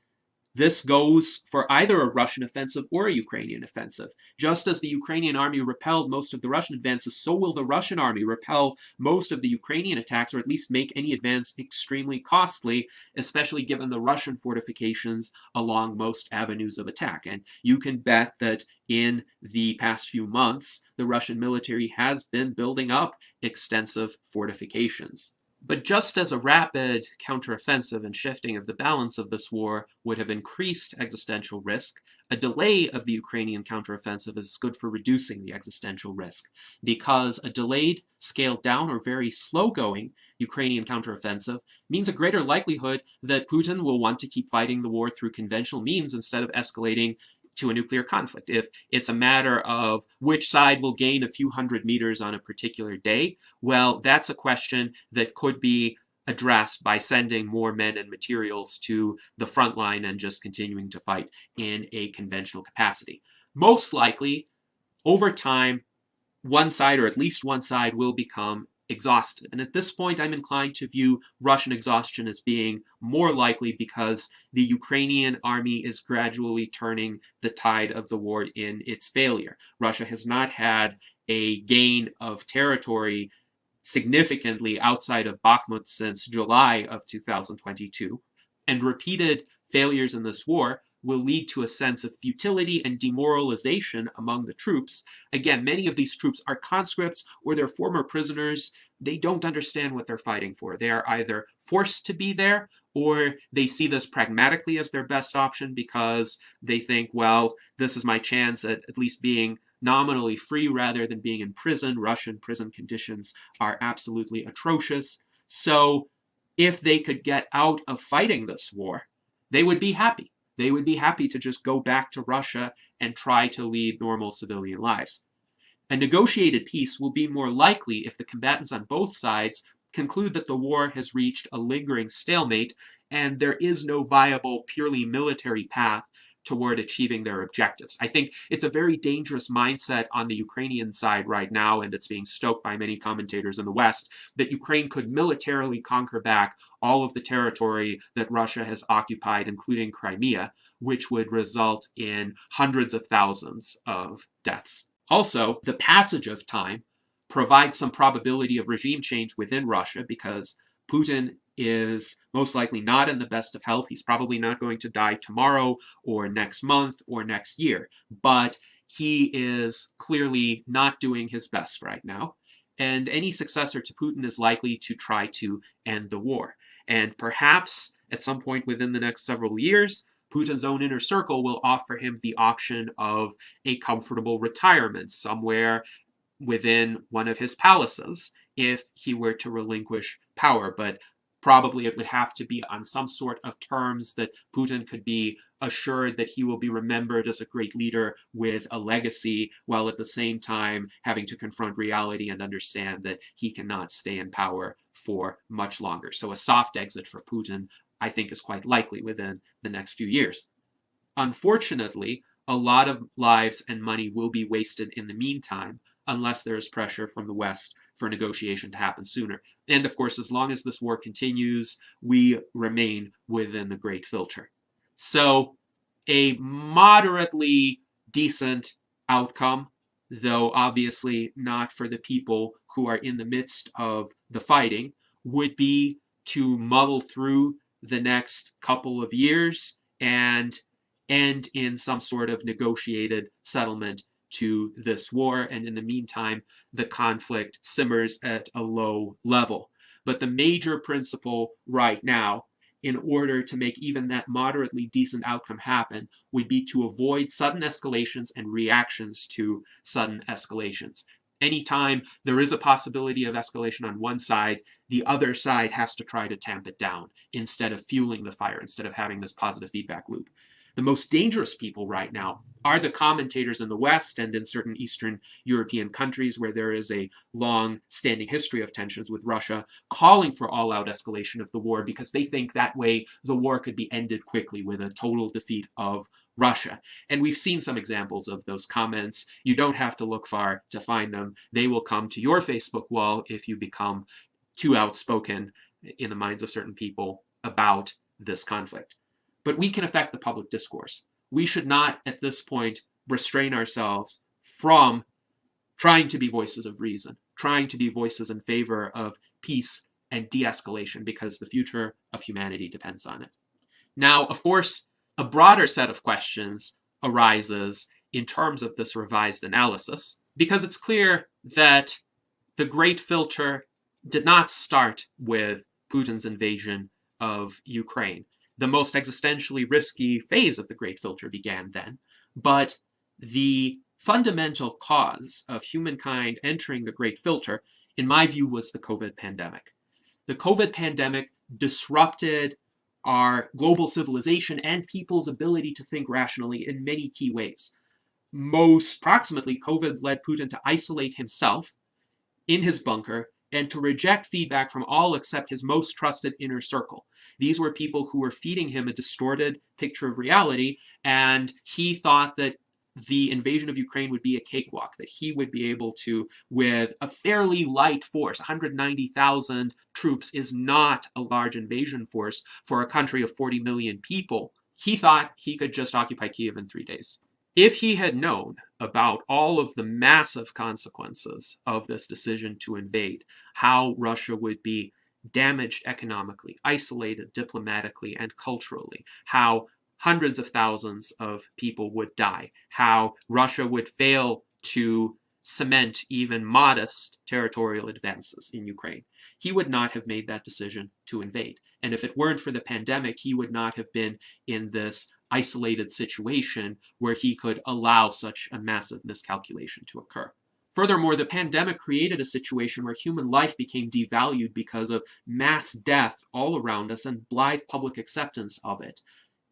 this goes for either a Russian offensive or a Ukrainian offensive. Just as the Ukrainian army repelled most of the Russian advances, so will the Russian army repel most of the Ukrainian attacks, or at least make any advance extremely costly, especially given the Russian fortifications along most avenues of attack. And you can bet that in the past few months, the Russian military has been building up extensive fortifications. But just as a rapid counteroffensive and shifting of the balance of this war would have increased existential risk, a delay of the Ukrainian counteroffensive is good for reducing the existential risk, because a delayed, scaled down, or very slow-going Ukrainian counteroffensive means a greater likelihood that Putin will want to keep fighting the war through conventional means instead of escalating to a nuclear conflict. If it's a matter of which side will gain a few hundred meters on a particular day, well, that's a question that could be addressed by sending more men and materials to the front line and just continuing to fight in a conventional capacity. Most likely, over time, one side, or at least one side, will become exhausted. And at this point, I'm inclined to view Russian exhaustion as being more likely because the Ukrainian army is gradually turning the tide of the war in its failure. Russia has not had a gain of territory significantly outside of Bakhmut since July of 2022, and repeated failures in this war will lead to a sense of futility and demoralization among the troops. Again, many of these troops are conscripts or they're former prisoners. They don't understand what they're fighting for. They are either forced to be there or they see this pragmatically as their best option because they think, well, this is my chance at least being nominally free rather than being in prison. Russian prison conditions are absolutely atrocious. So if they could get out of fighting this war, they would be happy. They would be happy to just go back to Russia and try to lead normal civilian lives. A negotiated peace will be more likely if the combatants on both sides conclude that the war has reached a lingering stalemate and there is no viable, purely military path toward achieving their objectives. I think it's a very dangerous mindset on the Ukrainian side right now, and it's being stoked by many commentators in the West, that Ukraine could militarily conquer back all of the territory that Russia has occupied, including Crimea, which would result in hundreds of thousands of deaths. Also, the passage of time provides some probability of regime change within Russia because Putin is most likely not in the best of health. He's probably not going to die tomorrow or next month or next year, but he is clearly not doing his best right now. And any successor to Putin is likely to try to end the war. And perhaps at some point within the next several years, Putin's own inner circle will offer him the option of a comfortable retirement somewhere within one of his palaces if he were to relinquish power. But probably it would have to be on some sort of terms that Putin could be assured that he will be remembered as a great leader with a legacy, while at the same time having to confront reality and understand that he cannot stay in power for much longer. So a soft exit for Putin, I think, is quite likely within the next few years. Unfortunately, a lot of lives and money will be wasted in the meantime, unless there is pressure from the West for negotiation to happen sooner. And of course, as long as this war continues, we remain within the Great Filter. So a moderately decent outcome, though obviously not for the people who are in the midst of the fighting, would be to muddle through the next couple of years and end in some sort of negotiated settlement to this war, and in the meantime, the conflict simmers at a low level. But the major principle right now, in order to make even that moderately decent outcome happen, would be to avoid sudden escalations and reactions to sudden escalations. Anytime there is a possibility of escalation on one side, the other side has to try to tamp it down instead of fueling the fire, instead of having this positive feedback loop. The most dangerous people right now are the commentators in the West and in certain Eastern European countries where there is a long-standing history of tensions with Russia, calling for all-out escalation of the war because they think that way the war could be ended quickly with a total defeat of Russia. And we've seen some examples of those comments. You don't have to look far to find them. They will come to your Facebook wall if you become too outspoken in the minds of certain people about this conflict. But we can affect the public discourse. We should not, at this point, restrain ourselves from trying to be voices of reason, trying to be voices in favor of peace and de-escalation, because the future of humanity depends on it. Now, of course, a broader set of questions arises in terms of this revised analysis, because it's clear that the Great Filter did not start with Putin's invasion of Ukraine. The most existentially risky phase of the Great Filter began then, but the fundamental cause of humankind entering the Great Filter, in my view, was the COVID pandemic. The COVID pandemic disrupted our global civilization and people's ability to think rationally in many key ways. Most proximately, COVID led Putin to isolate himself in his bunker and to reject feedback from all except his most trusted inner circle. These were people who were feeding him a distorted picture of reality, and he thought that the invasion of Ukraine would be a cakewalk, that he would be able to, with a fairly light force, 190,000 troops is not a large invasion force for a country of 40 million people. He thought he could just occupy Kiev in 3 days. If he had known about all of the massive consequences of this decision to invade, how Russia would be damaged economically, isolated diplomatically and culturally, how hundreds of thousands of people would die, how Russia would fail to cement even modest territorial advances in Ukraine, he would not have made that decision to invade. And if it weren't for the pandemic, he would not have been in this isolated situation where he could allow such a massive miscalculation to occur. Furthermore, the pandemic created a situation where human life became devalued because of mass death all around us and blithe public acceptance of it.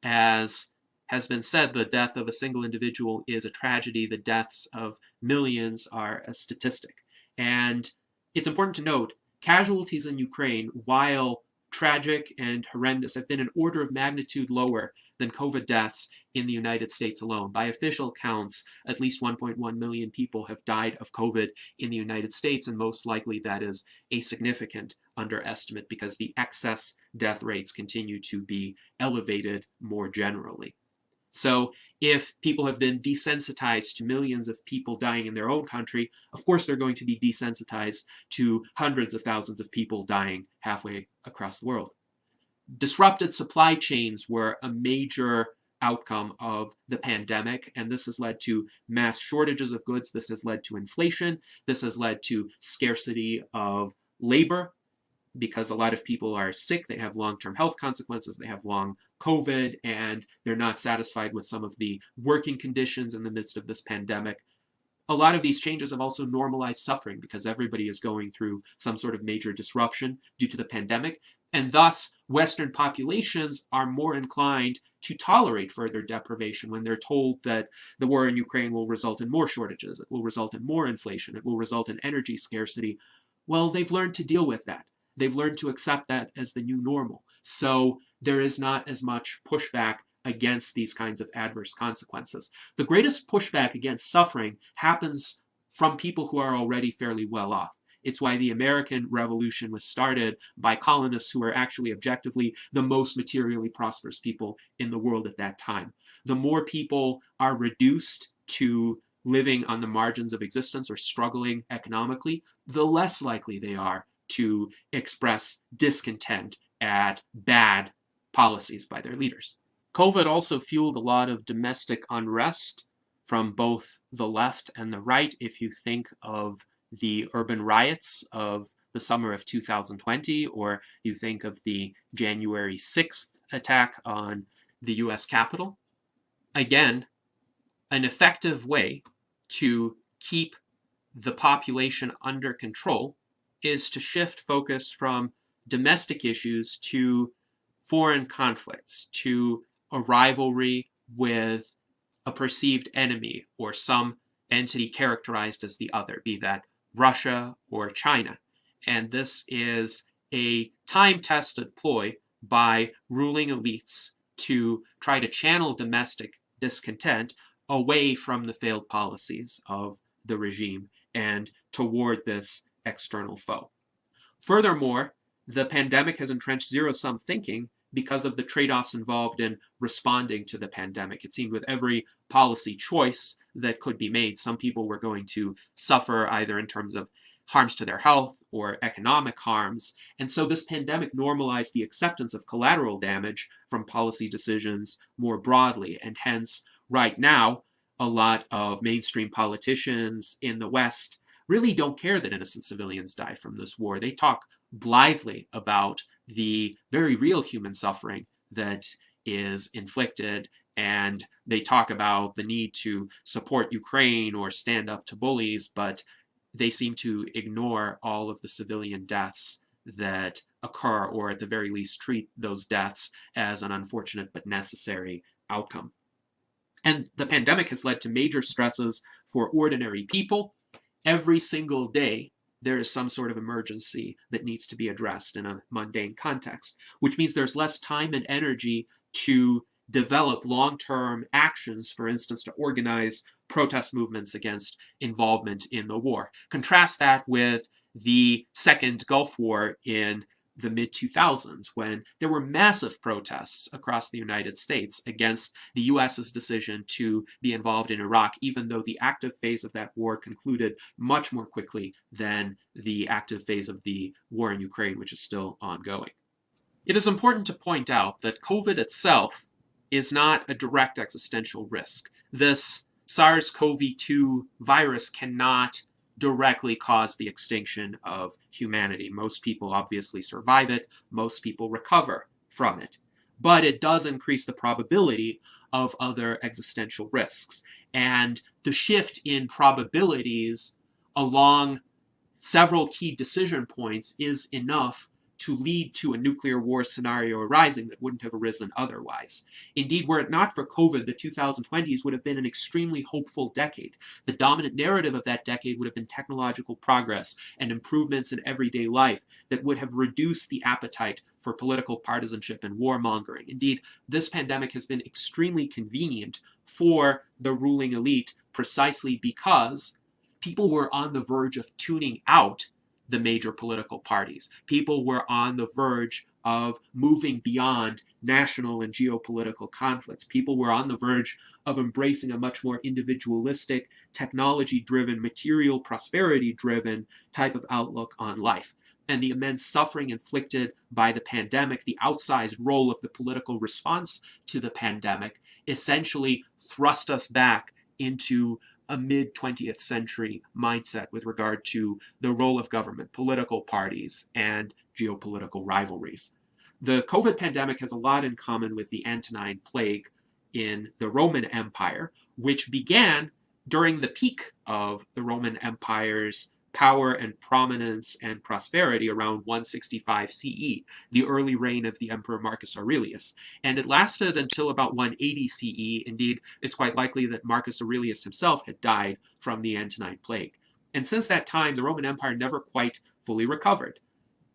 As has been said, the death of a single individual is a tragedy. The deaths of millions are a statistic. And it's important to note, casualties in Ukraine, while tragic and horrendous, have been an order of magnitude lower than COVID deaths in the United States alone. By official counts, at least 1.1 million people have died of COVID in the United States, and most likely that is a significant underestimate because the excess death rates continue to be elevated more generally. So if people have been desensitized to millions of people dying in their own country, of course they're going to be desensitized to hundreds of thousands of people dying halfway across the world. Disrupted supply chains were a major outcome of the pandemic, and this has led to mass shortages of goods. This has led to inflation. This has led to scarcity of labor because a lot of people are sick. They have long-term health consequences. They have long COVID, and they're not satisfied with some of the working conditions in the midst of this pandemic. A lot of these changes have also normalized suffering because everybody is going through some sort of major disruption due to the pandemic. And thus, Western populations are more inclined to tolerate further deprivation when they're told that the war in Ukraine will result in more shortages, it will result in more inflation, it will result in energy scarcity. Well, they've learned to deal with that. They've learned to accept that as the new normal. So there is not as much pushback against these kinds of adverse consequences. The greatest pushback against suffering happens from people who are already fairly well off. It's why the American Revolution was started by colonists who were actually objectively the most materially prosperous people in the world at that time. The more people are reduced to living on the margins of existence or struggling economically, the less likely they are to express discontent at bad policies by their leaders. COVID also fueled a lot of domestic unrest from both the left and the right. If you think of the urban riots of the summer of 2020, or you think of the January 6th attack on the US Capitol. Again, an effective way to keep the population under control is to shift focus from domestic issues to foreign conflicts, to a rivalry with a perceived enemy or some entity characterized as the other, be that Russia or China. And this is a time-tested ploy by ruling elites to try to channel domestic discontent away from the failed policies of the regime and toward this external foe. Furthermore, the pandemic has entrenched zero-sum thinking because of the trade-offs involved in responding to the pandemic. It seemed with every policy choice that could be made, some people were going to suffer either in terms of harms to their health or economic harms. And so this pandemic normalized the acceptance of collateral damage from policy decisions more broadly. And hence, right now, a lot of mainstream politicians in the West really don't care that innocent civilians die from this war. They talk blithely about the very real human suffering that is inflicted, and they talk about the need to support Ukraine or stand up to bullies, but they seem to ignore all of the civilian deaths that occur, or at the very least treat those deaths as an unfortunate but necessary outcome. And the pandemic has led to major stresses for ordinary people. Every single day, there is some sort of emergency that needs to be addressed in a mundane context, which means there's less time and energy to develop long-term actions, for instance, to organize protest movements against involvement in the war. Contrast that with the Second Gulf War in the mid-2000s, when there were massive protests across the United States against the US's decision to be involved in Iraq, even though the active phase of that war concluded much more quickly than the active phase of the war in Ukraine, which is still ongoing. It is important to point out that COVID itself is not a direct existential risk. This SARS-CoV-2 virus cannot directly cause the extinction of humanity. Most people obviously survive it. Most people recover from it. But it does increase the probability of other existential risks. And the shift in probabilities along several key decision points is enough to lead to a nuclear war scenario arising that wouldn't have arisen otherwise. Indeed, were it not for COVID, the 2020s would have been an extremely hopeful decade. The dominant narrative of that decade would have been technological progress and improvements in everyday life that would have reduced the appetite for political partisanship and warmongering. Indeed, this pandemic has been extremely convenient for the ruling elite precisely because people were on the verge of tuning out the major political parties. People were on the verge of moving beyond national and geopolitical conflicts. People were on the verge of embracing a much more individualistic, technology-driven, material prosperity-driven type of outlook on life. And the immense suffering inflicted by the pandemic, the outsized role of the political response to the pandemic, essentially thrust us back into a mid-20th century mindset with regard to the role of government, political parties, and geopolitical rivalries. The COVID pandemic has a lot in common with the Antonine Plague in the Roman Empire, which began during the peak of the Roman Empire's power and prominence and prosperity around 165 CE, the early reign of the Emperor Marcus Aurelius. And it lasted until about 180 CE. Indeed, it's quite likely that Marcus Aurelius himself had died from the Antonine Plague. And since that time, the Roman Empire never quite fully recovered.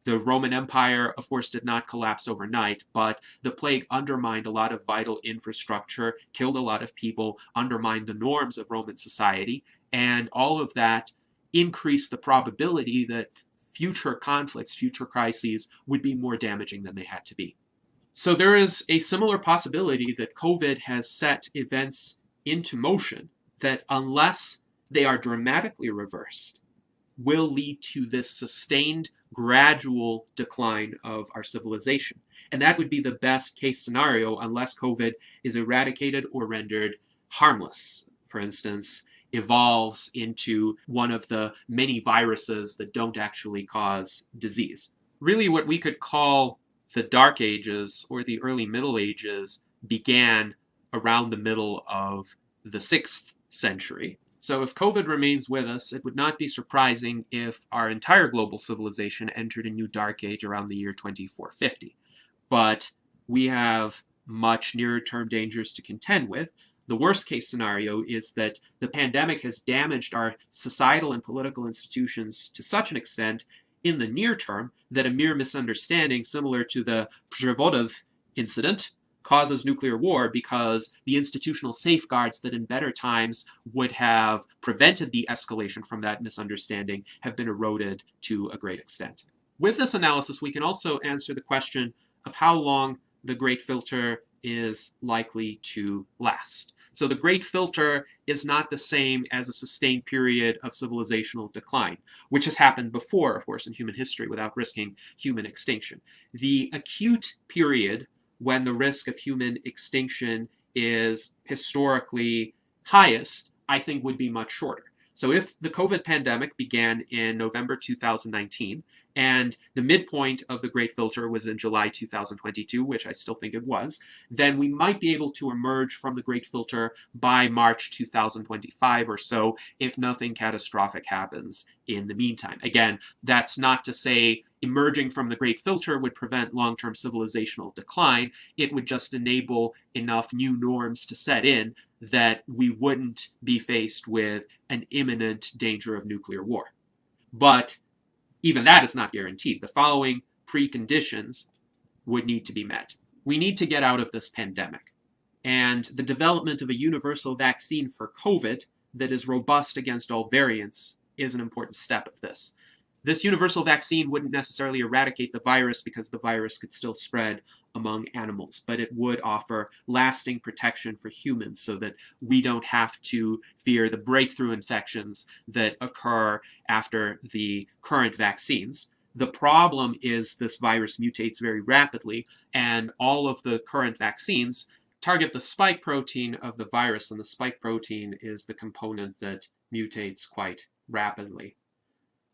The Roman Empire, of course, did not collapse overnight, but the plague undermined a lot of vital infrastructure, killed a lot of people, undermined the norms of Roman society, and all of that increase the probability that future conflicts, future crises, would be more damaging than they had to be. So there is a similar possibility that COVID has set events into motion that, unless they are dramatically reversed, will lead to this sustained, gradual decline of our civilization. And that would be the best case scenario unless COVID is eradicated or rendered harmless. For instance, evolves into one of the many viruses that don't actually cause disease. Really, what we could call the Dark Ages or the early Middle Ages began around the middle of the 6th century. So if COVID remains with us, it would not be surprising if our entire global civilization entered a new Dark Age around the year 2450. But we have much nearer-term dangers to contend with. The worst case scenario is that the pandemic has damaged our societal and political institutions to such an extent in the near term that a mere misunderstanding similar to the Przevodov incident causes nuclear war because the institutional safeguards that in better times would have prevented the escalation from that misunderstanding have been eroded to a great extent. With this analysis, we can also answer the question of how long the Great Filter is likely to last. So the Great Filter is not the same as a sustained period of civilizational decline, which has happened before, of course, in human history without risking human extinction. The acute period when the risk of human extinction is historically highest, I think would be much shorter. So if the COVID pandemic began in November 2019, and the midpoint of the Great Filter was in July 2022, which I still think it was, then we might be able to emerge from the Great Filter by March 2025 or so, if nothing catastrophic happens in the meantime. Again, that's not to say emerging from the Great Filter would prevent long-term civilizational decline. It would just enable enough new norms to set in that we wouldn't be faced with an imminent danger of nuclear war. But even that is not guaranteed. The following preconditions would need to be met. We need to get out of this pandemic. And the development of a universal vaccine for COVID that is robust against all variants is an important step of this. This universal vaccine wouldn't necessarily eradicate the virus because the virus could still spread among animals, but it would offer lasting protection for humans so that we don't have to fear the breakthrough infections that occur after the current vaccines. The problem is this virus mutates very rapidly, and all of the current vaccines target the spike protein of the virus, and the spike protein is the component that mutates quite rapidly.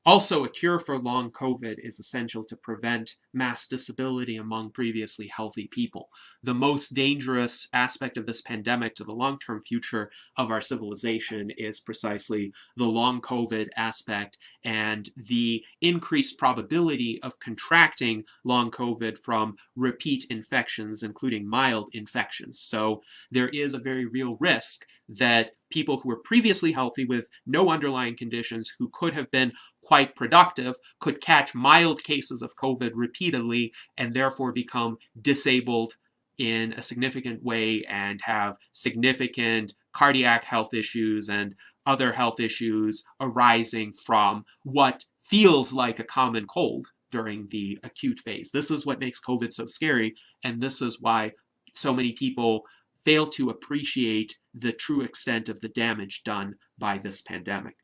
Also, a cure for long COVID is essential to prevent mass disability among previously healthy people. The most dangerous aspect of this pandemic to the long-term future of our civilization is precisely the long COVID aspect and the increased probability of contracting long COVID from repeat infections, including mild infections. So there is a very real risk that people who were previously healthy with no underlying conditions, who could have been quite productive, could catch mild cases of COVID repeatedly and therefore become disabled in a significant way and have significant cardiac health issues and other health issues arising from what feels like a common cold during the acute phase. This is what makes COVID so scary, and this is why so many people fail to appreciate the true extent of the damage done by this pandemic.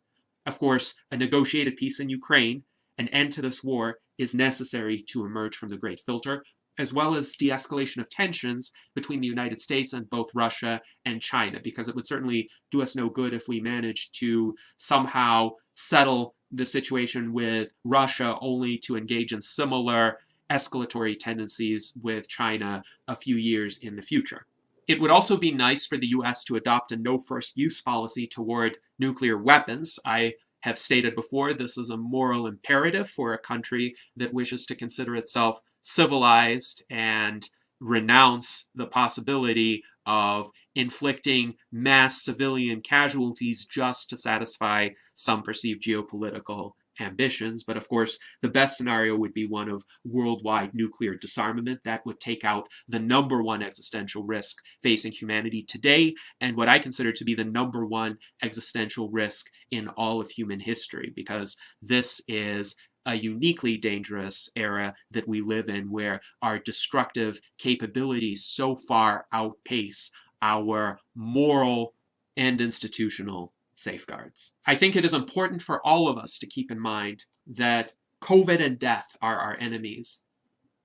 Of course, a negotiated peace in Ukraine, an end to this war, is necessary to emerge from the Great Filter, as well as de-escalation of tensions between the United States and both Russia and China, because it would certainly do us no good if we managed to somehow settle the situation with Russia only to engage in similar escalatory tendencies with China a few years in the future. It would also be nice for the US to adopt a no first use policy toward nuclear weapons. I have stated before, this is a moral imperative for a country that wishes to consider itself civilized and renounce the possibility of inflicting mass civilian casualties just to satisfy some perceived geopolitical ambitions. But of course, the best scenario would be one of worldwide nuclear disarmament. That would take out the number one existential risk facing humanity today, and what I consider to be the number one existential risk in all of human history, because this is a uniquely dangerous era that we live in, where our destructive capabilities so far outpace our moral and institutional safeguards. I think it is important for all of us to keep in mind that COVID and death are our enemies,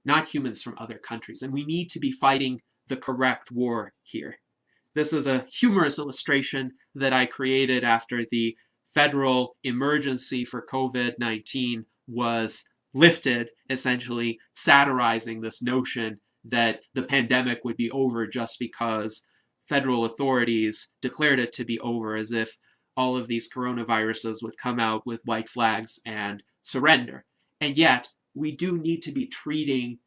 not humans from other countries, and we need to be fighting the correct war here. This is a humorous illustration that I created after the federal emergency for COVID-19 was lifted, essentially satirizing this notion that the pandemic would be over just because federal authorities declared it to be over, as if all of these coronaviruses would come out with white flags and surrender. And yet, we do need to be treating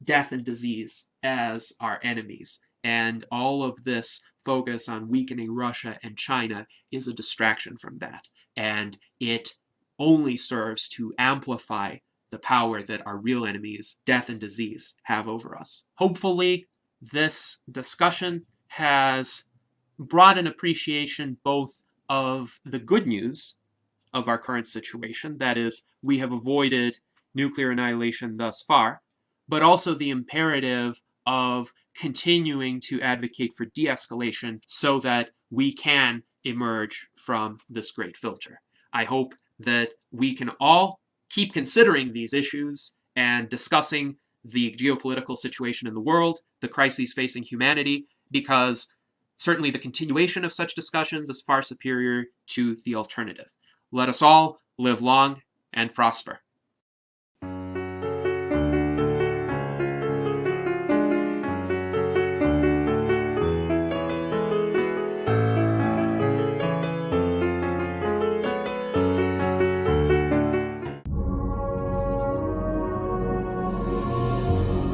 death and disease as our enemies. And all of this focus on weakening Russia and China is a distraction from that. And it only serves to amplify the power that our real enemies, death and disease, have over us. Hopefully, this discussion has brought an appreciation both of the good news of our current situation, that is, we have avoided nuclear annihilation thus far, but also the imperative of continuing to advocate for de-escalation so that we can emerge from this great filter. I hope that we can all keep considering these issues and discussing the geopolitical situation in the world, the crises facing humanity, because certainly the continuation of such discussions is far superior to the alternative. Let us all live long and prosper.